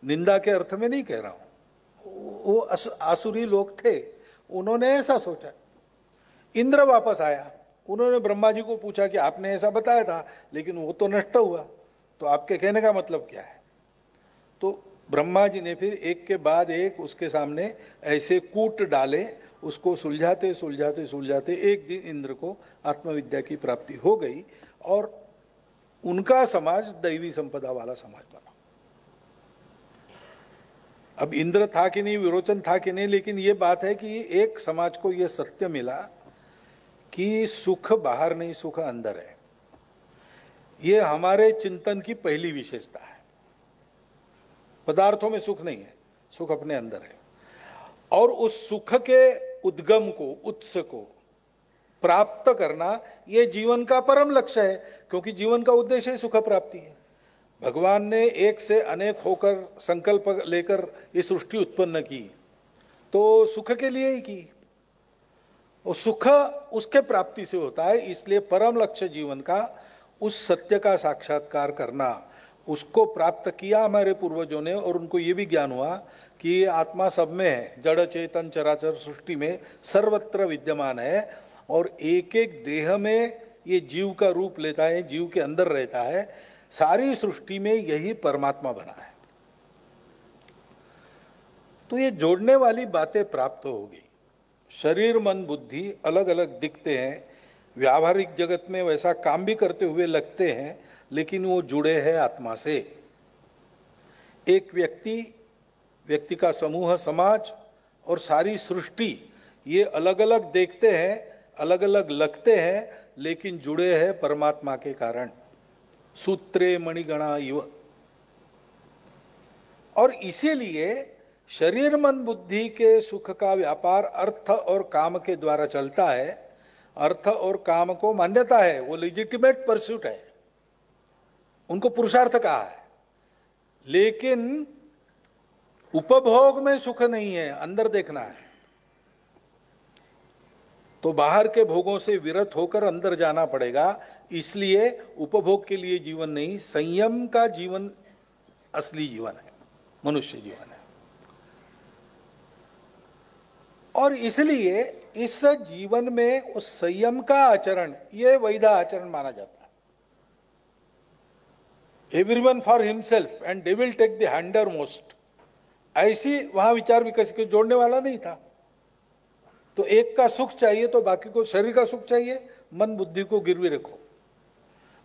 निंदा के अर्थ में नहीं कह रहा हूं, वो आसुरी लोग थे, उन्होंने ऐसा सोचा। इंद्र वापस आया, उन्होंने ब्रह्मा जी को पूछा कि आपने ऐसा बताया था लेकिन वो तो नष्ट हुआ, तो आपके कहने का मतलब क्या है? तो ब्रह्मा जी ने फिर एक के बाद एक उसके सामने ऐसे कूट डाले, उसको सुलझाते सुलझाते सुलझाते एक दिन इंद्र को आत्मविद्या की प्राप्ति हो गई और उनका समाज दैवी संपदा वाला समाज बना। अब इंद्र था कि नहीं, विरोचन था कि नहीं, लेकिन ये बात है कि एक समाज को ये सत्य मिला कि सुख बाहर नहीं, सुख अंदर है। ये हमारे चिंतन की पहली विशेषता है। पदार्थों में सुख नहीं है, सुख अपने अंदर है। और उस सुख के उद्गम को, उत्स को प्राप्त करना ये जीवन का परम लक्ष्य है, क्योंकि जीवन का उद्देश्य ही सुख प्राप्ति है। भगवान ने एक से अनेक होकर संकल्प लेकर ये सृष्टि उत्पन्न की तो सुख के लिए ही की, और सुख उसके प्राप्ति से होता है। इसलिए परम लक्ष्य जीवन का उस सत्य का साक्षात्कार करना, उसको प्राप्त किया हमारे पूर्वजों ने, और उनको ये भी ज्ञान हुआ कि ये आत्मा सब में है, जड़ चेतन चराचर सृष्टि में सर्वत्र विद्यमान है, और एक एक देह में ये जीव का रूप लेता है, जीव के अंदर रहता है। सारी सृष्टि में यही परमात्मा बना है। तो ये जोड़ने वाली बातें प्राप्त होगी। शरीर मन बुद्धि अलग अलग दिखते हैं, व्यावहारिक जगत में वैसा काम भी करते हुए लगते हैं, लेकिन वो जुड़े हैं आत्मा से। एक व्यक्ति का समूह, समाज और सारी सृष्टि ये अलग अलग देखते हैं, अलग अलग लगते हैं, लेकिन जुड़े हैं परमात्मा के कारण। सूत्रे मणिगणा इव। और इसीलिए शरीर मन बुद्धि के सुख का व्यापार अर्थ और काम के द्वारा चलता है। अर्थ और काम को मान्यता है, वो लेजिटिमेट परस्यूट है, उनको पुरुषार्थ कहा है, लेकिन उपभोग में सुख नहीं है, अंदर देखना है। तो बाहर के भोगों से विरत होकर अंदर जाना पड़ेगा। इसलिए उपभोग के लिए जीवन नहीं, संयम का जीवन असली जीवन है, मनुष्य जीवन है। और इसलिए इस जीवन में उस संयम का आचरण ये वैधा आचरण माना जाता है। Everyone for himself and they will take the hindermost, ऐसी वहां विचार विकसित के जोड़ने वाला नहीं था। तो एक का सुख चाहिए तो बाकी को, शरीर का सुख चाहिए, मन बुद्धि को गिरवी रखो।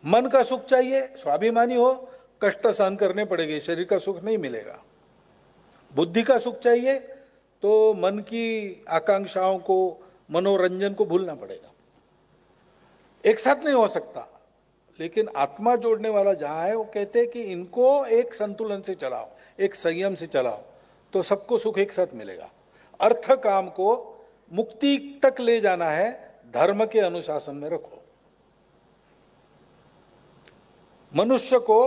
मन का सुख चाहिए, स्वाभिमानी हो, कष्ट सहन करने पड़ेंगे, शरीर का सुख नहीं मिलेगा। बुद्धि का सुख चाहिए तो मन की आकांक्षाओं को, मनोरंजन को भूलना पड़ेगा। एक साथ नहीं हो सकता। लेकिन आत्मा जोड़ने वाला जहां है, वो कहते हैं कि इनको एक संतुलन से चलाओ, एक संयम से चलाओ, तो सबको सुख एक साथ मिलेगा। अर्थ काम को मुक्ति तक ले जाना है, धर्म के अनुशासन में रखो। मनुष्य को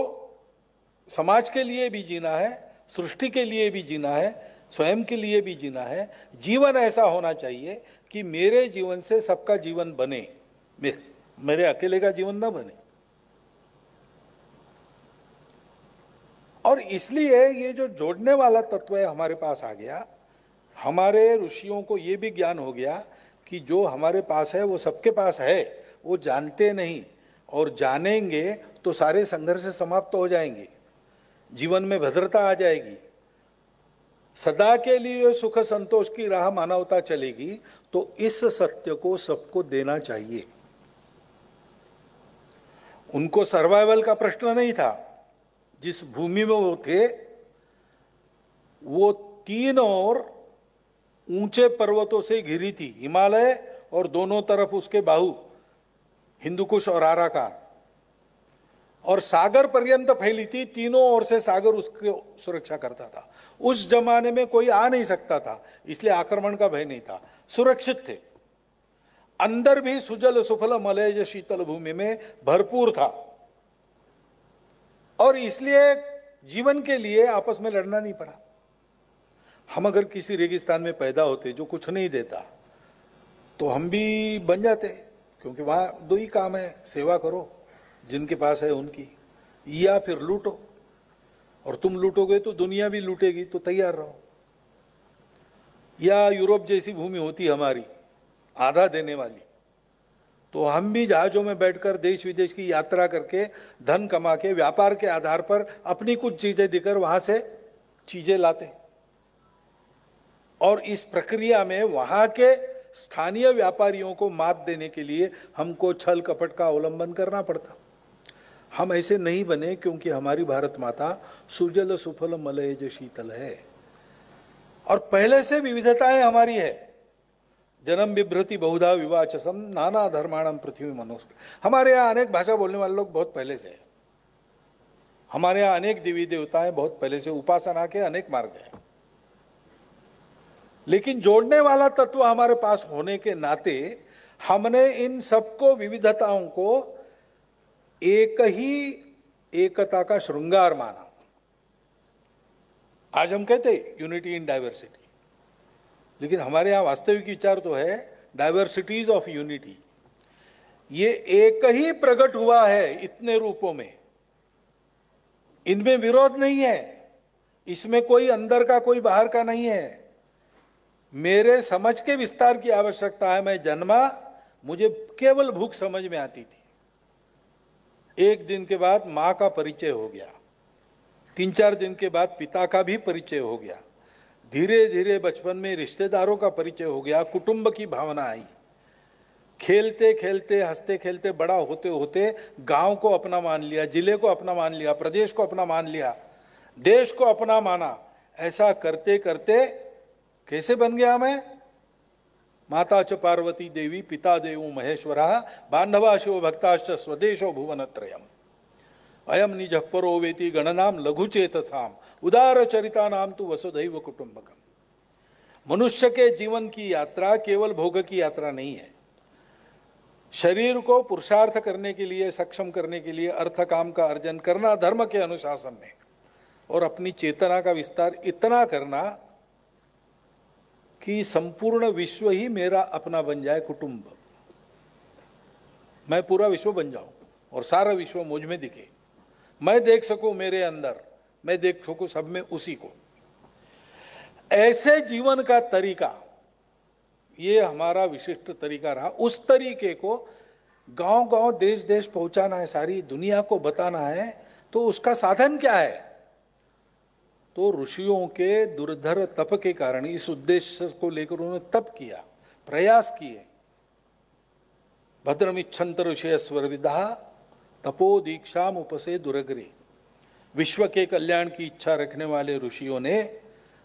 समाज के लिए भी जीना है, सृष्टि के लिए भी जीना है, स्वयं के लिए भी जीना है। जीवन ऐसा होना चाहिए कि मेरे जीवन से सबका जीवन बने, मेरे अकेले का जीवन ना बने। और इसलिए ये जो जोड़ने वाला तत्व है हमारे पास आ गया। हमारे ऋषियों को ये भी ज्ञान हो गया कि जो हमारे पास है वो सबके पास है, वो जानते नहीं, और जानेंगे तो सारे संघर्ष समाप्त हो जाएंगे, जीवन में भद्रता आ जाएगी, सदा के लिए सुख संतोष की राह मानवता चलेगी। तो इस सत्य को सबको देना चाहिए। उनको सर्वाइवल का प्रश्न नहीं था। जिस भूमि में वो थे वो तीन और ऊंचे पर्वतों से घिरी थी, हिमालय और दोनों तरफ उसके बाहु हिंदुकुश और आराकान, और सागर पर्यंत फैली थी। तीनों ओर से सागर उसकी सुरक्षा करता था। उस जमाने में कोई आ नहीं सकता था, इसलिए आक्रमण का भय नहीं था, सुरक्षित थे। अंदर भी सुजल सुफल मलय शीतल भूमि में भरपूर था, और इसलिए जीवन के लिए आपस में लड़ना नहीं पड़ा। हम अगर किसी रेगिस्तान में पैदा होते जो कुछ नहीं देता, तो हम भी बन जाते, क्योंकि वहां दो ही काम है, सेवा करो जिनके पास है उनकी, या फिर लूटो। और तुम लूटोगे तो दुनिया भी लूटेगी, तो तैयार रहो। या यूरोप जैसी भूमि होती हमारी, आधा देने वाली, तो हम भी जहाजों में बैठकर देश विदेश की यात्रा करके धन कमा के व्यापार के आधार पर अपनी कुछ चीजें देकर वहां से चीजें लाते, और इस प्रक्रिया में वहां के स्थानीय व्यापारियों को मात देने के लिए हमको छल कपट का अवलंबन करना पड़ता। हम ऐसे नहीं बने, क्योंकि हमारी भारत माता सुजल सुफल मलयज शीतल है और पहले से विविधताएं हमारी है। जन्म बिभ्रति बहुधा विवाचसम नाना धर्माणम पृथ्वी मनुष्य। हमारे यहाँ अनेक भाषा बोलने वाले लोग बहुत पहले से हैं। हमारे यहाँ अनेक देवी देवताएं बहुत पहले से, उपासना के अनेक मार्ग हैं। लेकिन जोड़ने वाला तत्व हमारे पास होने के नाते हमने इन सबको, विविधताओं को एक ही एकता का श्रृंगार माना। आज हम कहते हैं यूनिटी इन डाइवर्सिटी, लेकिन हमारे यहां वास्तविक विचार तो है डाइवर्सिटीज ऑफ यूनिटी। ये एक ही प्रकट हुआ है इतने रूपों में, इनमें विरोध नहीं है, इसमें कोई अंदर का कोई बाहर का नहीं है। मेरे समझ के विस्तार की आवश्यकता है। मैं जन्मा, मुझे केवल भूख समझ में आती थी। एक दिन के बाद मां का परिचय हो गया, 3-4 दिन के बाद पिता का भी परिचय हो गया, धीरे धीरे बचपन में रिश्तेदारों का परिचय हो गया, कुटुंब की भावना आई। खेलते खेलते, हंसते खेलते बड़ा होते होते गांव को अपना मान लिया, जिले को अपना मान लिया, प्रदेश को अपना मान लिया, देश को अपना माना। ऐसा करते करते कैसे बन गया मैं? माता च पार्वती देवी, पिता देवो महेश्वरा, बांधवा शिव भक्ताश्च स्वदेशो भुवनत्रयम्। अयम निजः परो वेति गणनाम लघुचेतसाम, उदार चरिता नाम तु वसुधैव कुटुंबकम। मनुष्य के जीवन की यात्रा केवल भोग की यात्रा नहीं है। शरीर को पुरुषार्थ करने के लिए, सक्षम करने के लिए अर्थ काम का अर्जन करना धर्म के अनुशासन में, और अपनी चेतना का विस्तार इतना करना कि संपूर्ण विश्व ही मेरा अपना बन जाए, कुटुंब। मैं पूरा विश्व बन जाऊं और सारा विश्व मुझ में दिखे, मैं देख सकूं मेरे अंदर, मैं देख सकूं सब में उसी को। ऐसे जीवन का तरीका, ये हमारा विशिष्ट तरीका रहा। उस तरीके को गांव गांव, देश देश पहुंचाना है, सारी दुनिया को बताना है। तो उसका साधन क्या है? तो ऋषियों के दुर्धर तप के कारण इस उद्देश्य को लेकर उन्होंने तप किया, प्रयास किए। भद्रमिच्छन्त ऋषय स्वरविदा तपो दीक्षाम उपसे दुरग्रे। विश्व के कल्याण की इच्छा रखने वाले ऋषियों ने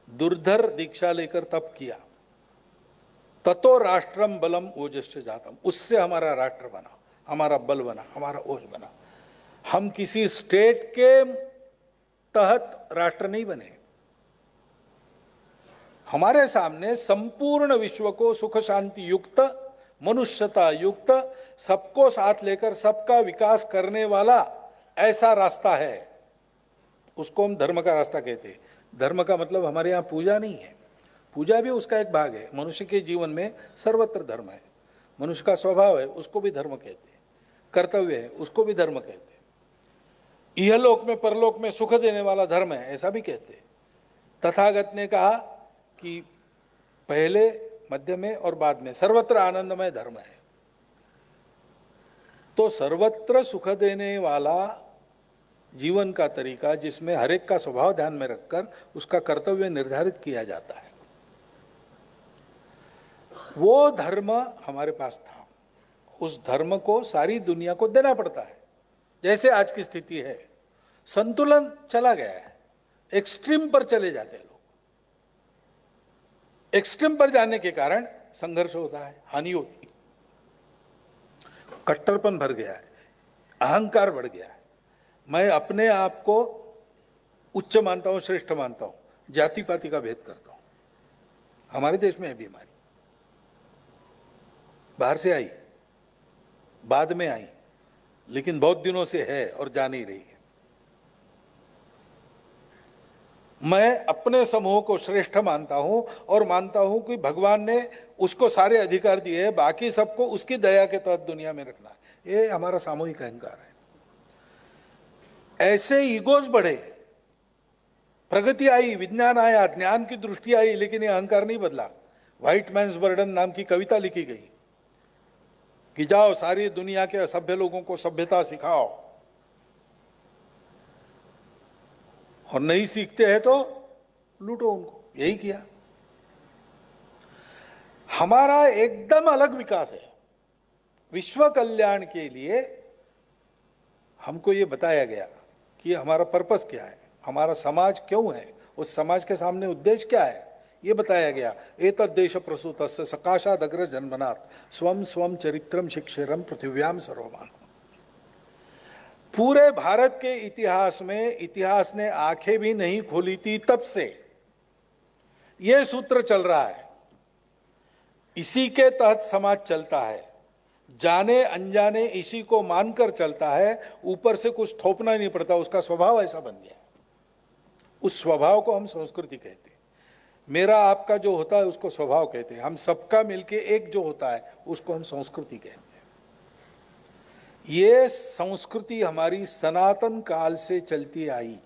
दुर्धर दीक्षा लेकर तप किया। ततो राष्ट्रम बलम ओजस्य जातम, उससे हमारा राष्ट्र बना, हमारा बल बना, हमारा ओज बना। हम किसी स्टेट के तहत राष्ट्र नहीं बने। हमारे सामने संपूर्ण विश्व को सुख शांति युक्त, मनुष्यता युक्त, सबको साथ लेकर सबका विकास करने वाला ऐसा रास्ता है। उसको हम धर्म का रास्ता कहते हैं। धर्म का मतलब हमारे यहाँ पूजा नहीं है, पूजा भी उसका एक भाग है। मनुष्य के जीवन में सर्वत्र धर्म है। मनुष्य का स्वभाव है, उसको भी धर्म कहते हैं। कर्तव्य है, उसको भी धर्म कहते हैं। इहलोक में परलोक में सुख देने वाला धर्म है, ऐसा भी कहते हैं। तथागत ने कहा कि पहले, मध्य में और बाद में सर्वत्र आनंदमय धर्म है। तो सर्वत्र सुख देने वाला जीवन का तरीका, जिसमें हर एक का स्वभाव ध्यान में रखकर उसका कर्तव्य निर्धारित किया जाता है, वो धर्म हमारे पास था। उस धर्म को सारी दुनिया को देना पड़ता है। जैसे आज की स्थिति है, संतुलन चला गया है, एक्सट्रीम पर चले जाते हैं लोग। एक्सट्रीम पर जाने के कारण संघर्ष होता है, हानि होती है, कट्टरपन भर गया है, अहंकार बढ़ गया है। मैं अपने आप को उच्च मानता हूं, श्रेष्ठ मानता हूं, जाति पाति का भेद करता हूं। हमारे देश में है बीमारी, बाहर से आई, बाद में आई, लेकिन बहुत दिनों से है और जा नहीं रही है। मैं अपने समूह को श्रेष्ठ मानता हूं और मानता हूं कि भगवान ने उसको सारे अधिकार दिए हैं, बाकी सबको उसकी दया के तहत दुनिया में रखना है। ये हमारा सामूहिक अहंकार है। ऐसे ईगोज बढ़े, प्रगति आई, विज्ञान आया, ज्ञान की दृष्टि आई, लेकिन ये अहंकार नहीं बदला। व्हाइट मैन्स बर्डन नाम की कविता लिखी गई। कि जाओ सारी दुनिया के असभ्य लोगों को सभ्यता सिखाओ, और नहीं सीखते हैं तो लूटो उनको। यही किया। हमारा एकदम अलग विकास है। विश्व कल्याण के लिए हमको ये बताया गया कि हमारा पर्पस क्या है, हमारा समाज क्यों है, उस समाज के सामने उद्देश्य क्या है, ये बताया गया। एतद्देश प्रसूतस्य सकाशादग्र जन्मनात् स्वम स्वम चरित्रम शिक्षरम पृथिव्याम सर्वमान। पूरे भारत के इतिहास में इतिहास ने आंखें भी नहीं खोली थी तब से यह सूत्र चल रहा है। इसी के तहत समाज चलता है, जाने अनजाने इसी को मानकर चलता है, ऊपर से कुछ थोपना नहीं पड़ता, उसका स्वभाव ऐसा बन गया। उस स्वभाव को हम संस्कृति कहते हैं। मेरा आपका जो होता है उसको स्वभाव कहते हैं। हम सबका मिलके एक जो होता है उसको हम संस्कृति कहते हैं। ये संस्कृति हमारी सनातन काल से चलती आई।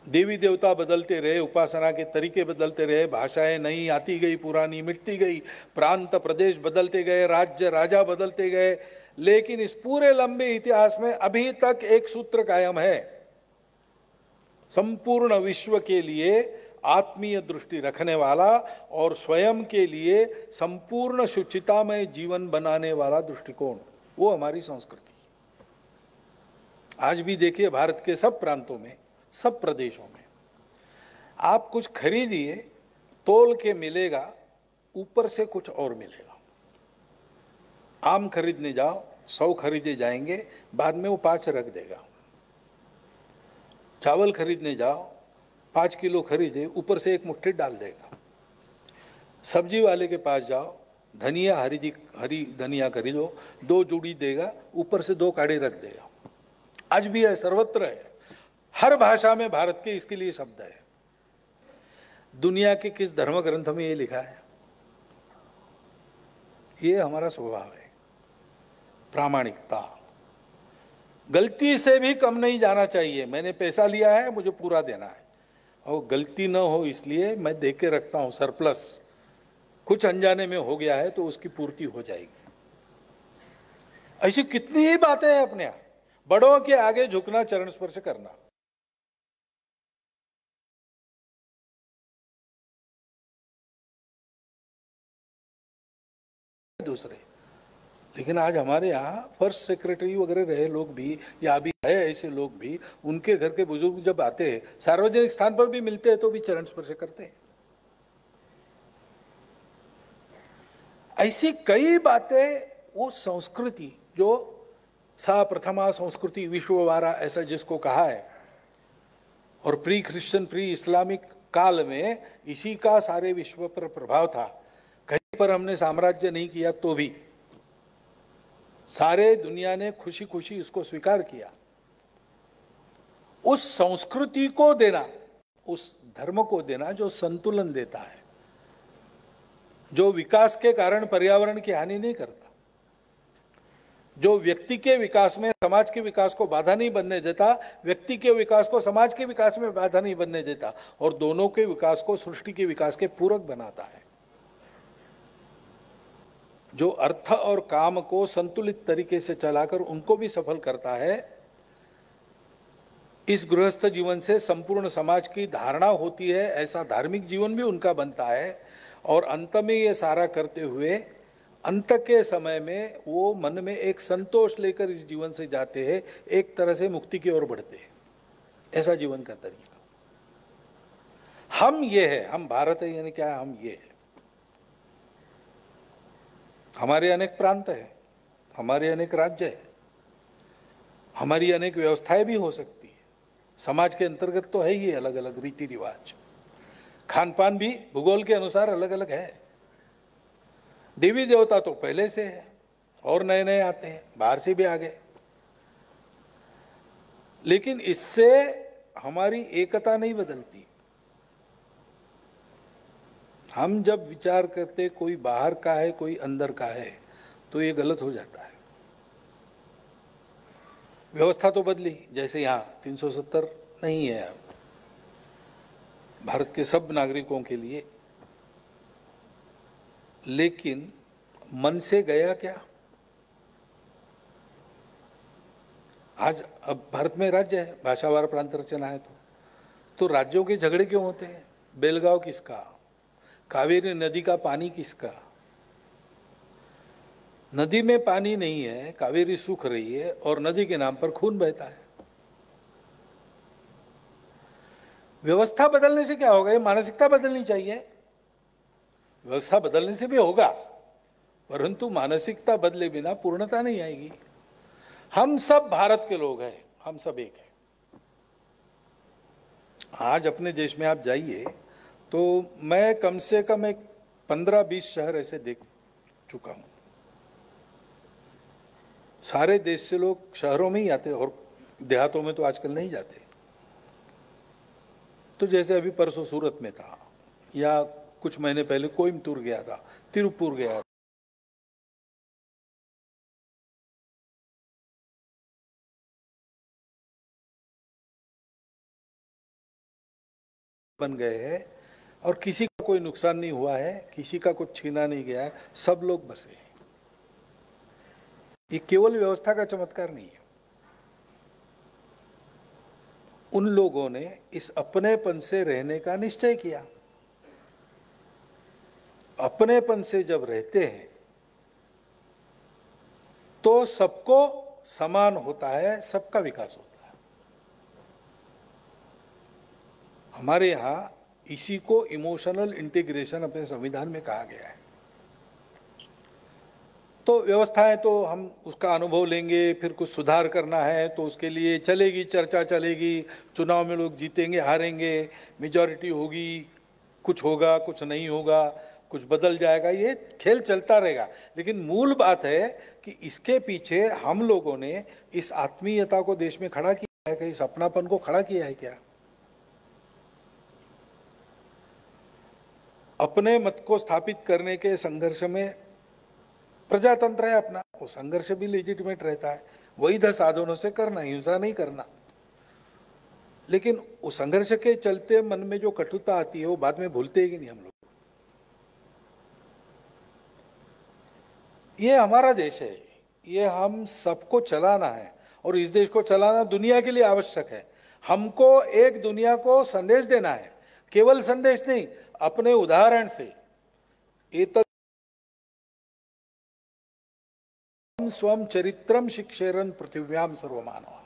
देवी देवता बदलते रहे, उपासना के तरीके बदलते रहे, भाषाएं नई आती गई, पुरानी मिटती गई, प्रांत प्रदेश बदलते गए, राज्य राजा बदलते गए, लेकिन इस पूरे लंबे इतिहास में अभी तक एक सूत्र कायम है। संपूर्ण विश्व के लिए आत्मीय दृष्टि रखने वाला और स्वयं के लिए संपूर्ण शुचितामय जीवन बनाने वाला दृष्टिकोण, वो हमारी संस्कृति। आज भी देखिए भारत के सब प्रांतों में, सब प्रदेशों में आप कुछ खरीदिए, तोल के मिलेगा, ऊपर से कुछ और मिलेगा। आम खरीदने जाओ, 100 खरीदे जाएंगे, बाद में वो 5 रख देगा। चावल खरीदने जाओ, 5 किलो खरीदे, ऊपर से 1 मुट्ठी डाल देगा। सब्जी वाले के पास जाओ, धनिया हरी धनिया खरीदो, 2 जूड़ी देगा, ऊपर से 2 काढ़े रख देगा। आज भी है, सर्वत्र है, हर भाषा में भारत के इसके लिए शब्द है। दुनिया के किस धर्म ग्रंथ में ये लिखा है? ये हमारा स्वभाव है, प्रामाणिकता। गलती से भी कम नहीं जाना चाहिए। मैंने पैसा लिया है, मुझे पूरा देना है, और गलती न हो इसलिए मैं दे के रखता हूं सरप्लस। कुछ अनजाने में हो गया है तो उसकी पूर्ति हो जाएगी। ऐसी कितनी ही बातें हैं अपने यहां। बड़ों के आगे झुकना, चरण स्पर्श करना। दूसरे, लेकिन आज हमारे यहाँ फर्स्ट सेक्रेटरी वगैरह रहे लोग भी, या अभी है ऐसे लोग भी, उनके घर के बुजुर्ग जब आते हैं, सार्वजनिक स्थान पर भी मिलते हैं तो भी चरण स्पर्श करते हैं। ऐसी कई बातें, वो संस्कृति जो सा प्रथमा संस्कृति विश्ववारा ऐसा जिसको कहा है, और प्री क्रिश्चियन प्री इस्लामिक काल में इसी का सारे विश्व पर प्रभाव था। कहीं पर हमने साम्राज्य नहीं किया तो भी सारे दुनिया ने खुशी खुशी इसको स्वीकार किया। उस संस्कृति को देना, उस धर्म को देना जो संतुलन देता है, जो विकास के कारण पर्यावरण की हानि नहीं करता, जो व्यक्ति के विकास में समाज के विकास को बाधा नहीं बनने देता, व्यक्ति के विकास को समाज के विकास में बाधा नहीं बनने देता, और दोनों के विकास को सृष्टि के विकास के पूरक बनाता है। जो अर्थ और काम को संतुलित तरीके से चलाकर उनको भी सफल करता है। इस गृहस्थ जीवन से संपूर्ण समाज की धारणा होती है, ऐसा धार्मिक जीवन भी उनका बनता है, और अंत में ये सारा करते हुए अंत के समय में वो मन में एक संतोष लेकर इस जीवन से जाते हैं, एक तरह से मुक्ति की ओर बढ़ते हैं। ऐसा जीवन का तरीका हम ये है, हम भारत है, यानी क्या है, हम ये है। हमारे अनेक प्रांत है, हमारे अनेक राज्य है, हमारी अनेक व्यवस्थाएं भी हो सकती है। समाज के अंतर्गत तो है ही अलग अलग रीति रिवाज, खान पान भी भूगोल के अनुसार अलग अलग है। देवी देवता तो पहले से है, और नए नए आते हैं, बाहर से भी आ गए, लेकिन इससे हमारी एकता नहीं बदलती। हम जब विचार करते कोई बाहर का है कोई अंदर का है, तो ये गलत हो जाता है। व्यवस्था तो बदली, जैसे यहाँ 370 नहीं है अब भारत के सब नागरिकों के लिए, लेकिन मन से गया क्या? आज अब भारत में राज्य है, भाषावार प्रांत रचना है, तो राज्यों के झगड़े क्यों होते हैं? बेलगांव किसका? कावेरी नदी का पानी किसका? नदी में पानी नहीं है, कावेरी सूख रही है और नदी के नाम पर खून बहता है। व्यवस्था बदलने से क्या होगा? ये मानसिकता बदलनी चाहिए। व्यवस्था बदलने से भी होगा, परंतु मानसिकता बदले बिना पूर्णता नहीं आएगी। हम सब भारत के लोग हैं, हम सब एक हैं। आज अपने देश में आप जाइए तो मैं कम से कम एक 15-20 शहर ऐसे देख चुका हूं। सारे देश से लोग शहरों में ही आते और देहातों में तो आजकल नहीं जाते। तो जैसे अभी परसों सूरत में था, या कुछ महीने पहले कोयम्बतूर गया था, तिरुपुर गया था, बन गए हैं और किसी का कोई नुकसान नहीं हुआ है, किसी का कुछ छीना नहीं गया है, सब लोग बसे हैं। ये केवल व्यवस्था का चमत्कार नहीं है। उन लोगों ने इस अपनेपन से रहने का निश्चय किया। अपनेपन से जब रहते हैं तो सबको समान होता है, सबका विकास होता है। हमारे यहां इसी को इमोशनल इंटीग्रेशन अपने संविधान में कहा गया है। तो व्यवस्थाएं तो हम उसका अनुभव लेंगे, फिर कुछ सुधार करना है तो उसके लिए चलेगी, चर्चा चलेगी, चुनाव में लोग जीतेंगे हारेंगे, मेजॉरिटी होगी, कुछ होगा कुछ नहीं होगा, कुछ बदल जाएगा, ये खेल चलता रहेगा। लेकिन मूल बात है कि इसके पीछे हम लोगों ने इस आत्मीयता को देश में खड़ा किया है, कि इस अपनापन को खड़ा किया है क्या? अपने मत को स्थापित करने के संघर्ष में प्रजातंत्र है अपना, वो संघर्ष भी लेजिटिमेट रहता है, वैध साधनों से करना, हिंसा नहीं करना। लेकिन उस संघर्ष के चलते मन में जो कटुता आती है वो बाद में भूलते ही नहीं हम लोग। ये हमारा देश है, ये हम सबको चलाना है और इस देश को चलाना दुनिया के लिए आवश्यक है। हमको एक दुनिया को संदेश देना है, केवल संदेश नहीं, अपने उदाहरण से। स्वम चरित्रम शिक्षेरन पृथिव्याम सर्वमानव।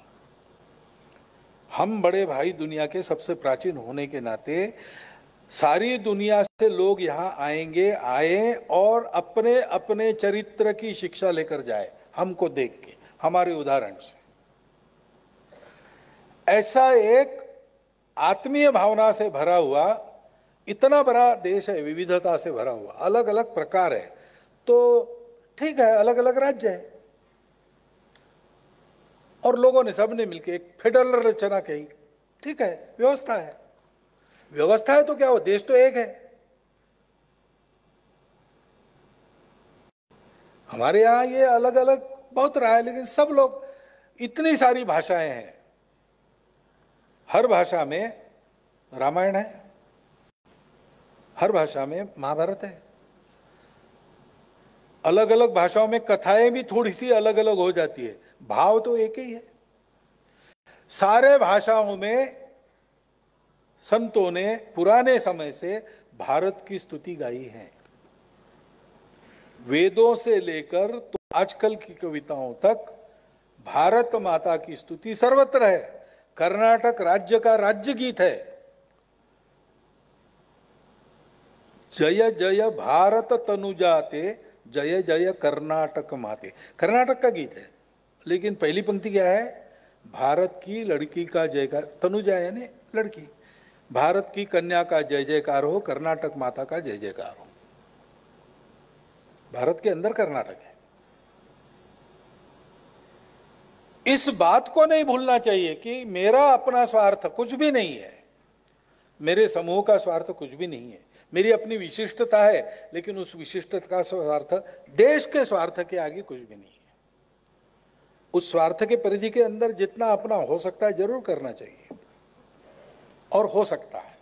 हम बड़े भाई दुनिया के सबसे प्राचीन होने के नाते सारी दुनिया से लोग यहाँ आएंगे, आए और अपने अपने चरित्र की शिक्षा लेकर जाए, हमको देख के, हमारे उदाहरण से। ऐसा एक आत्मीय भावना से भरा हुआ इतना बड़ा देश है, विविधता से भरा हुआ, अलग अलग प्रकार है। तो ठीक है, अलग अलग राज्य है और लोगों ने सबने मिलकर एक फेडरल रचना कही, ठीक है, व्यवस्था है। व्यवस्था है तो क्या हो, देश तो एक है। हमारे यहां ये अलग अलग बहुत रहा है, लेकिन सब लोग, इतनी सारी भाषाएं हैं, हर भाषा में रामायण है, हर भाषा में महाभारत है। अलग अलग भाषाओं में कथाएं भी थोड़ी सी अलग अलग हो जाती है, भाव तो एक ही है। सारे भाषाओं में संतों ने पुराने समय से भारत की स्तुति गाई है। वेदों से लेकर तो आजकल की कविताओं तक भारत माता की स्तुति सर्वत्र है। कर्नाटक राज्य का राज्य गीत है, जय जय भारत तनुजाते जय जय कर्नाटक माते। कर्नाटक का गीत है, लेकिन पहली पंक्ति क्या है? भारत की लड़की का जयकार, तनुजा यानी लड़की, भारत की कन्या का जय जयकार हो, कर्नाटक माता का जय जयकार हो। भारत के अंदर कर्नाटक है। इस बात को नहीं भूलना चाहिए कि मेरा अपना स्वार्थ कुछ भी नहीं है, मेरे समूह का स्वार्थ कुछ भी नहीं है, मेरी अपनी विशिष्टता है, लेकिन उस विशिष्टता का स्वार्थ देश के स्वार्थ के आगे कुछ भी नहीं है। उस स्वार्थ के परिधि के अंदर जितना अपना हो सकता है जरूर करना चाहिए, और हो सकता है,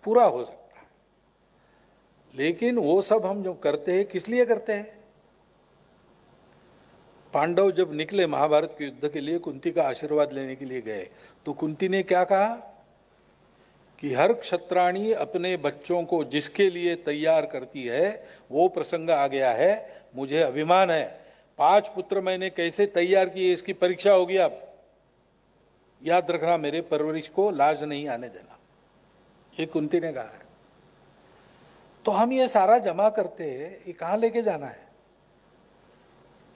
पूरा हो सकता है। लेकिन वो सब हम जो करते हैं किस लिए करते हैं? पांडव जब निकले महाभारत के युद्ध के लिए, कुंती का आशीर्वाद लेने के लिए गए, तो कुंती ने क्या कहा कि हर क्षत्राणी अपने बच्चों को जिसके लिए तैयार करती है वो प्रसंग आ गया है, मुझे अभिमान है, 5 पुत्र मैंने कैसे तैयार किए इसकी परीक्षा होगी, अब याद रखना, मेरे परवरिश को लाज नहीं आने देना, ये कुंती ने कहा है। तो हम ये सारा जमा करते हैं, ये कहाँ लेके जाना है?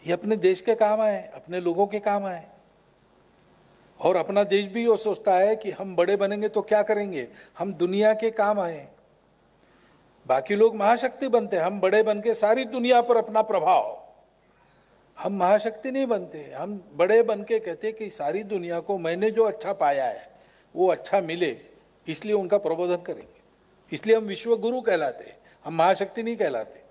ये अपने देश के काम आए, अपने लोगों के काम आए। और अपना देश भी ये सोचता है कि हम बड़े बनेंगे तो क्या करेंगे, हम दुनिया के काम आए। बाकी लोग महाशक्ति बनते हैं, हम बड़े बन के सारी दुनिया पर अपना प्रभाव, हम महाशक्ति नहीं बनते, हम बड़े बन के कहते कि सारी दुनिया को मैंने जो अच्छा पाया है वो अच्छा मिले, इसलिए उनका प्रबोधन करेंगे, इसलिए हम विश्व गुरु कहलाते, हम महाशक्ति नहीं कहलाते।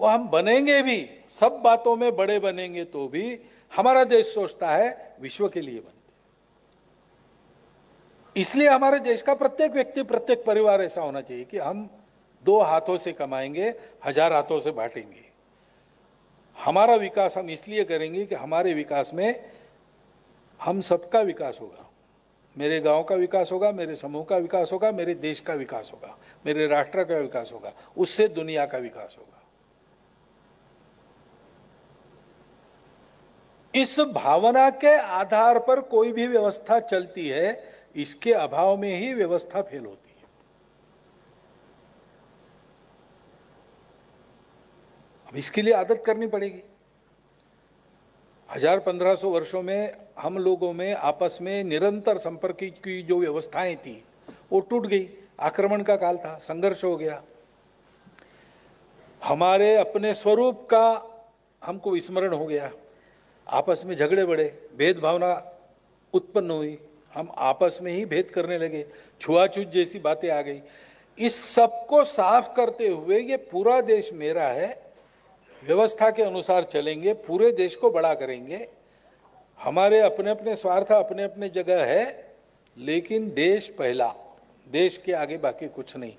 वो हम बनेंगे भी, सब बातों में बड़े बनेंगे तो भी हमारा देश सोचता है विश्व के लिए बनते। इसलिए हमारे देश का प्रत्येक व्यक्ति, प्रत्येक परिवार ऐसा होना चाहिए कि हम 2 हाथों से कमाएंगे, 1000 हाथों से बांटेंगे। हमारा विकास हम इसलिए करेंगे कि हमारे विकास में हम सबका विकास होगा, मेरे गांव का विकास होगा, मेरे समूह का विकास होगा, मेरे देश का विकास होगा, मेरे राष्ट्र का विकास होगा, उससे दुनिया का विकास होगा। इस भावना के आधार पर कोई भी व्यवस्था चलती है, इसके अभाव में ही व्यवस्था फेल होती है। अब इसके लिए आदत करनी पड़ेगी। 1000-1500 वर्षों में हम लोगों में आपस में निरंतर संपर्क की जो व्यवस्थाएं थी वो टूट गई, आक्रमण का काल था, संघर्ष हो गया, हमारे अपने स्वरूप का हमको विस्मरण हो गया, आपस में झगड़े बढ़े, भेदभावना उत्पन्न हुई, हम आपस में ही भेद करने लगे, छुआछूत जैसी बातें आ गई। इस सब को साफ करते हुए ये पूरा देश मेरा है, व्यवस्था के अनुसार चलेंगे, पूरे देश को बड़ा करेंगे, हमारे अपने अपने स्वार्थ अपने अपने जगह है, लेकिन देश पहला, देश के आगे बाकी कुछ नहीं।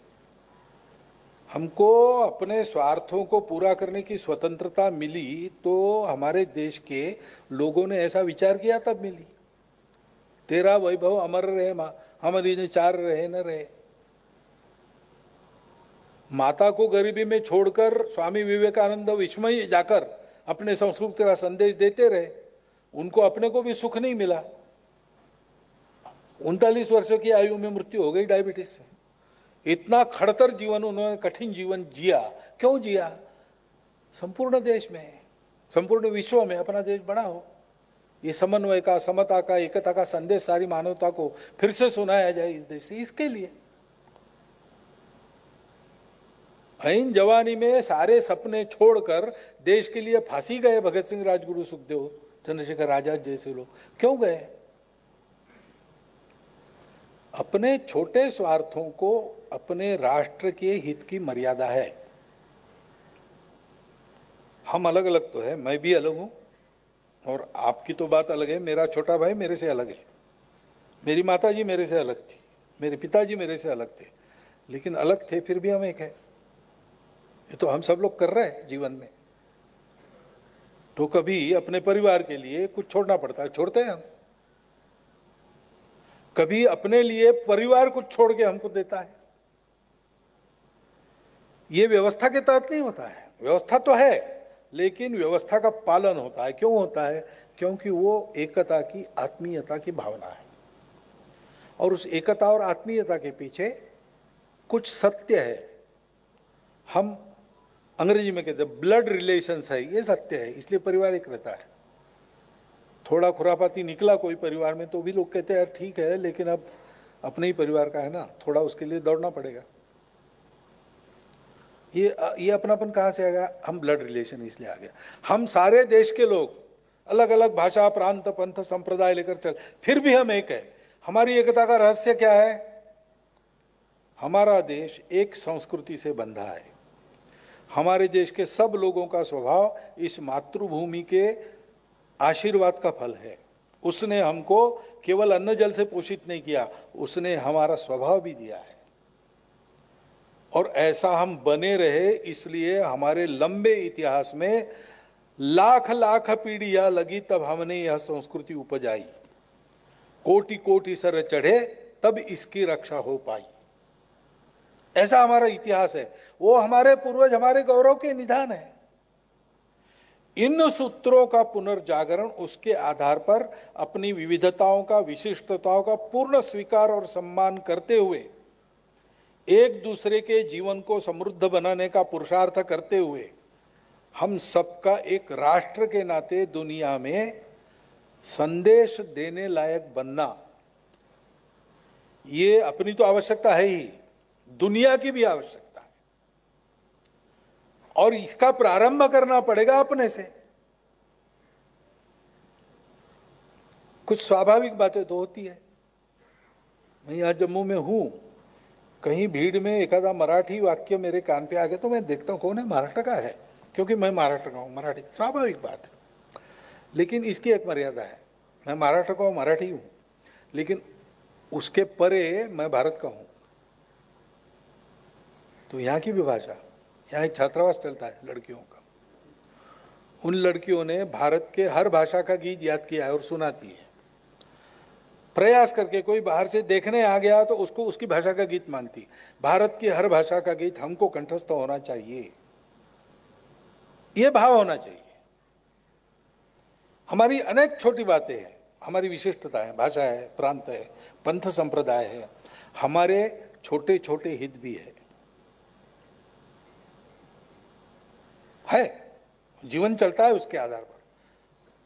हमको अपने स्वार्थों को पूरा करने की स्वतंत्रता मिली तो हमारे देश के लोगों ने ऐसा विचार किया तब मिली। तेरा वैभव अमर रहे माँ, हमारी ने 4 रहे न रहे। माता को गरीबी में छोड़कर स्वामी विवेकानंद विश्व में जाकर अपने संस्कृति का संदेश देते रहे, उनको अपने को भी सुख नहीं मिला। 39 वर्षों की आयु में मृत्यु हो गई डायबिटीज से। इतना खड़तर जीवन उन्होंने, कठिन जीवन जिया। क्यों जिया? संपूर्ण देश में, संपूर्ण विश्व में अपना देश बड़ा हो, ये समन्वय का, समता का, एकता का संदेश सारी मानवता को फिर से सुनाया जाए इस देश से, इसके लिए। ऐन जवानी में सारे सपने छोड़कर देश के लिए फांसी गए भगत सिंह, राजगुरु, सुखदेव, चंद्रशेखर आजाद जैसे लोग। क्यों गए? अपने छोटे स्वार्थों को अपने राष्ट्र के हित की मर्यादा है। हम अलग अलग तो है, मैं भी अलग हूं और आपकी तो बात अलग है। मेरा छोटा भाई मेरे से अलग है, मेरी माता जी मेरे से अलग थी, मेरे पिताजी मेरे से अलग थे, लेकिन अलग थे फिर भी हम एक है। ये तो हम सब लोग कर रहे हैं जीवन में। तो कभी अपने परिवार के लिए कुछ छोड़ना पड़ता है, छोड़ते हैं हम। कभी अपने लिए परिवार कुछ छोड़ के हमको देता है। ये व्यवस्था के तहत नहीं होता है, व्यवस्था तो है लेकिन व्यवस्था का पालन होता है। क्यों होता है? क्योंकि वो एकता की, आत्मीयता की भावना है और उस एकता और आत्मीयता के पीछे कुछ सत्य है। हम अंग्रेजी में कहते हैं ब्लड रिलेशंस है, ये सत्य है, इसलिए परिवार एक रहता है। थोड़ा खुरापाती निकला कोई परिवार में तो भी लोग कहते हैं यार ठीक है, लेकिन अब अपने ही परिवार का है ना, थोड़ा उसके लिए दौड़ना पड़ेगा। ये अपनापन कहाँ से आ गया? हम ब्लड रिलेशन इसलिए आ गया। हम सारे देश के लोग अलग अलग भाषा, प्रांत, पंथ, संप्रदाय लेकर चल, फिर भी हम एक है। हमारी एकता का रहस्य क्या है? हमारा देश एक संस्कृति से बंधा है। हमारे देश के सब लोगों का स्वभाव इस मातृभूमि के आशीर्वाद का फल है। उसने हमको केवल अन्न जल से पोषित नहीं किया, उसने हमारा स्वभाव भी दिया है। और ऐसा हम बने रहे, इसलिए हमारे लंबे इतिहास में लाख लाख पीढ़ियां लगी तब हमने यह संस्कृति उपजाई। कोटि कोटि सर चढ़े तब इसकी रक्षा हो पाई। ऐसा हमारा इतिहास है। वो हमारे पूर्वज हमारे गौरव के निधान है। इन सूत्रों का पुनर्जागरण, उसके आधार पर अपनी विविधताओं का, विशिष्टताओं का पूर्ण स्वीकार और सम्मान करते हुए, एक दूसरे के जीवन को समृद्ध बनाने का पुरुषार्थ करते हुए, हम सबका एक राष्ट्र के नाते दुनिया में संदेश देने लायक बनना, ये अपनी तो आवश्यकता है ही, दुनिया की भी आवश्यकता है। और इसका प्रारंभ करना पड़ेगा अपने से। कुछ स्वाभाविक बातें तो होती है। मैं यहां जम्मू में हूं, कहीं भीड़ में एक आधा मराठी वाक्य मेरे कान पे आ गया तो मैं देखता हूं कौन है, महाराष्ट्र का है, क्योंकि मैं महाराष्ट्र का हूं, मराठी, स्वाभाविक बात है। लेकिन इसकी एक मर्यादा है। मैं महाराष्ट्र का हूं, मराठी हूं, लेकिन उसके परे मैं भारत का हूं। तो यहाँ की भी भाषा, यहाँ एक छात्रावास चलता है लड़कियों का, उन लड़कियों ने भारत के हर भाषा का गीत याद किया है और सुनाती है। प्रयास करके कोई बाहर से देखने आ गया तो उसको उसकी भाषा का गीत मानती। भारत की हर भाषा का गीत हमको कंठस्थ होना चाहिए, ये भाव होना चाहिए। हमारी अनेक छोटी बातें हैं, हमारी विशिष्टता है, भाषा है, प्रांत है, पंथ संप्रदाय है, हमारे छोटे छोटे हित भी है। जीवन चलता है उसके आधार पर,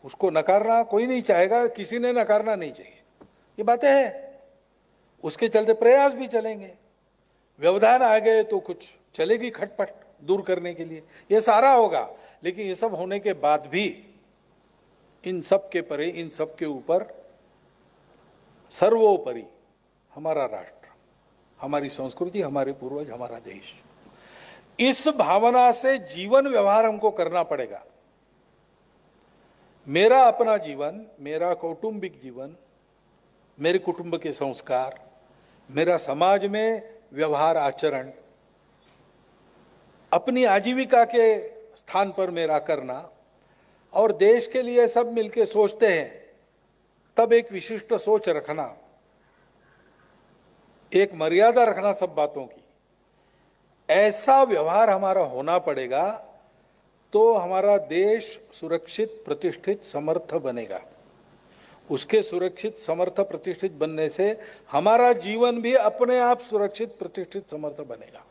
उसको नकारना कोई नहीं चाहेगा, किसी ने नकारना नहीं चाहिए, ये बातें हैं। उसके चलते प्रयास भी चलेंगे। व्यवधान आ गए तो कुछ चलेगी खटपट दूर करने के लिए, ये सारा होगा। लेकिन ये सब होने के बाद भी इन सब के परे, इन सब के ऊपर सर्वोपरि हमारा राष्ट्र, हमारी संस्कृति, हमारे पूर्वज, हमारा देश। इस भावना से जीवन व्यवहार हमको करना पड़ेगा। मेरा अपना जीवन, मेरा कौटुंबिक जीवन, मेरे कुटुंब के संस्कार, मेरा समाज में व्यवहार आचरण, अपनी आजीविका के स्थान पर मेरा करना, और देश के लिए सब मिलके सोचते हैं तब एक विशिष्ट सोच रखना, एक मर्यादा रखना सब बातों की, ऐसा व्यवहार हमारा होना पड़ेगा तो हमारा देश सुरक्षित, प्रतिष्ठित, समर्थ बनेगा। उसके सुरक्षित, समर्थ, प्रतिष्ठित बनने से हमारा जीवन भी अपने आप सुरक्षित, प्रतिष्ठित, समर्थ बनेगा।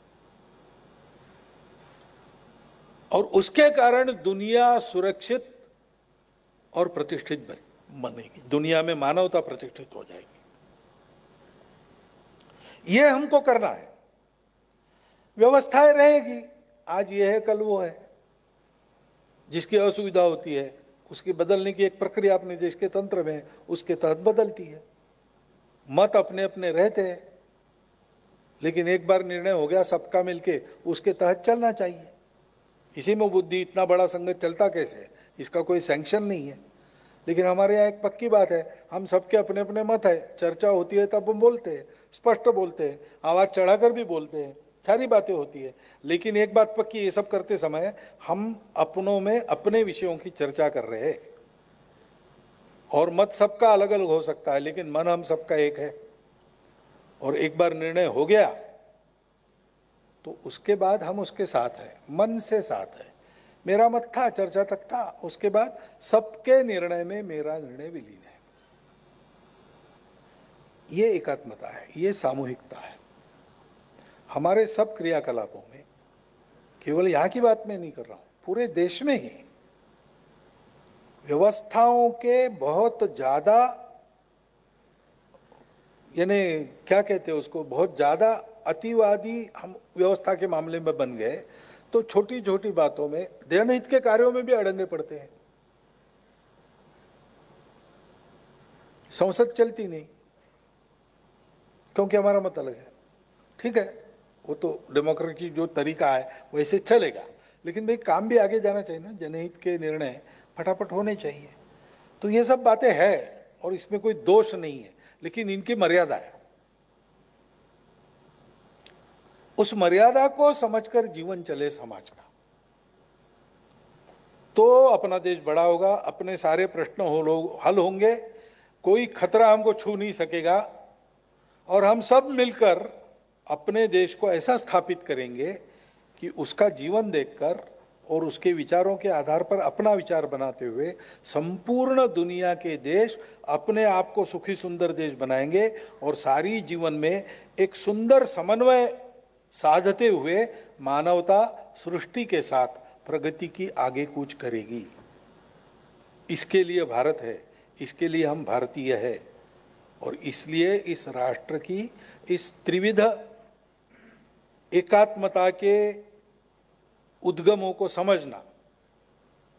और उसके कारण दुनिया सुरक्षित और प्रतिष्ठित बनेगी, दुनिया में मानवता प्रतिष्ठित हो जाएगी। यह हमको करना है। व्यवस्थाएं रहेगी, आज ये है कल वो है। जिसकी असुविधा होती है उसकी बदलने की एक प्रक्रिया अपने देश के तंत्र में, उसके तहत बदलती है। मत अपने अपने रहते हैं, लेकिन एक बार निर्णय हो गया सबका मिलके, उसके तहत चलना चाहिए। इसी में बुद्धि, इतना बड़ा संगठन चलता कैसे है, इसका कोई सैंक्शन नहीं है। लेकिन हमारे यहाँ एक पक्की बात है, हम सबके अपने अपने मत है, चर्चा होती है तब हम बोलते हैं, स्पष्ट बोलते हैं, आवाज चढ़ाकर भी बोलते हैं, सारी बातें होती है। लेकिन एक बात पक्की, ये सब करते समय हम अपनों में अपने विषयों की चर्चा कर रहे हैं। और मत सबका अलग अलग हो सकता है, लेकिन मन हम सबका एक है। और एक बार निर्णय हो गया तो उसके बाद हम उसके साथ हैं, मन से साथ है। मेरा मत था, चर्चा तक था, उसके बाद सबके निर्णय में मेरा निर्णय विलीन है। ये एकात्मता है, ये सामूहिकता है। हमारे सब क्रियाकलापों में, केवल यहाँ की बात मैं नहीं कर रहा हूं, पूरे देश में ही व्यवस्थाओं के बहुत ज्यादा, यानी क्या कहते हैं उसको, बहुत ज्यादा अतिवादी हम व्यवस्था के मामले में बन गए तो छोटी छोटी बातों में, जनहित के कार्यों में भी अड़ंगे पड़ते हैं। संसद चलती नहीं क्योंकि हमारा मत अलग है। ठीक है, वो तो डेमोक्रेसी जो तरीका है वैसे चलेगा, लेकिन भाई काम भी आगे जाना चाहिए ना, जनहित के निर्णय फटाफट होने चाहिए। तो ये सब बातें हैं और इसमें कोई दोष नहीं है, लेकिन इनकी मर्यादा है। उस मर्यादा को समझकर जीवन चले समाज का, तो अपना देश बड़ा होगा, अपने सारे प्रश्न हल होंगे, कोई खतरा हमको छू नहीं सकेगा, और हम सब मिलकर अपने देश को ऐसा स्थापित करेंगे कि उसका जीवन देखकर और उसके विचारों के आधार पर अपना विचार बनाते हुए संपूर्ण दुनिया के देश अपने आप को सुखी सुंदर देश बनाएंगे, और सारी जीवन में एक सुंदर समन्वय साधते हुए मानवता सृष्टि के साथ प्रगति की आगे कूच करेगी। इसके लिए भारत है, इसके लिए हम भारतीय है, और इसलिए इस राष्ट्र की इस त्रिविध एकात्मता के उद्गमों को समझना,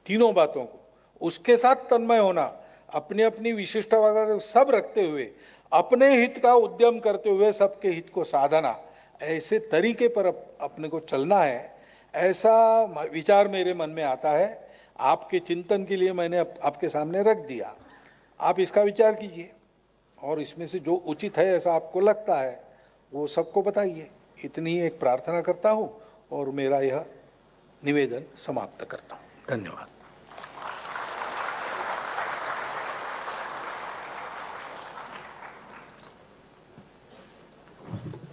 तीनों बातों को, उसके साथ तन्मय होना, अपनी अपनी विशिष्टता वगैरह सब रखते हुए अपने हित का उद्यम करते हुए सबके हित को साधना, ऐसे तरीके पर अपने को चलना है, ऐसा विचार मेरे मन में आता है। आपके चिंतन के लिए मैंने आपके सामने रख दिया, आप इसका विचार कीजिए, और इसमें से जो उचित है ऐसा आपको लगता है वो सबको बताइए। इतनी ही एक प्रार्थना करता हूँ और मेरा यह निवेदन समाप्त करता हूँ। धन्यवाद।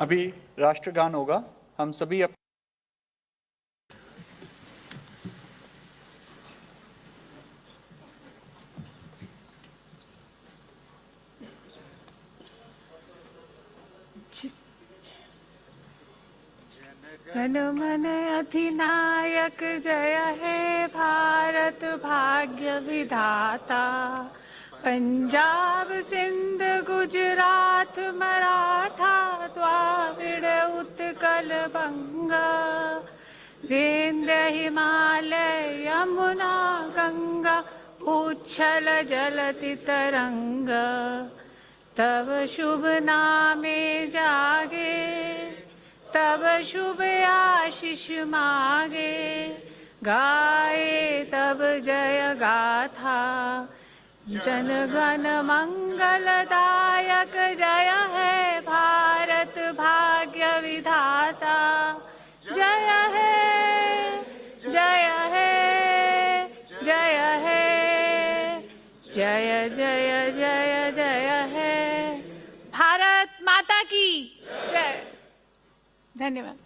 अभी राष्ट्रगान होगा, हम सभी
जन मन अधिनायक जय है भारत भाग्य विधाता, पंजाब सिंध गुजरात मराठा द्राविड़ उत्कल बंगा, विंध्य हिमालय यमुना गंगा उच्छल जलति तरंग, तब शुभ नामे जागे तब शुभ आशीष मागे, गाए तब जय गाथा, जन गण मंगलदायक जय है भारत भाग्य विधाता, जय है जय है जय है जय जय जय जय है, भारत माता की जय। धन्यवाद।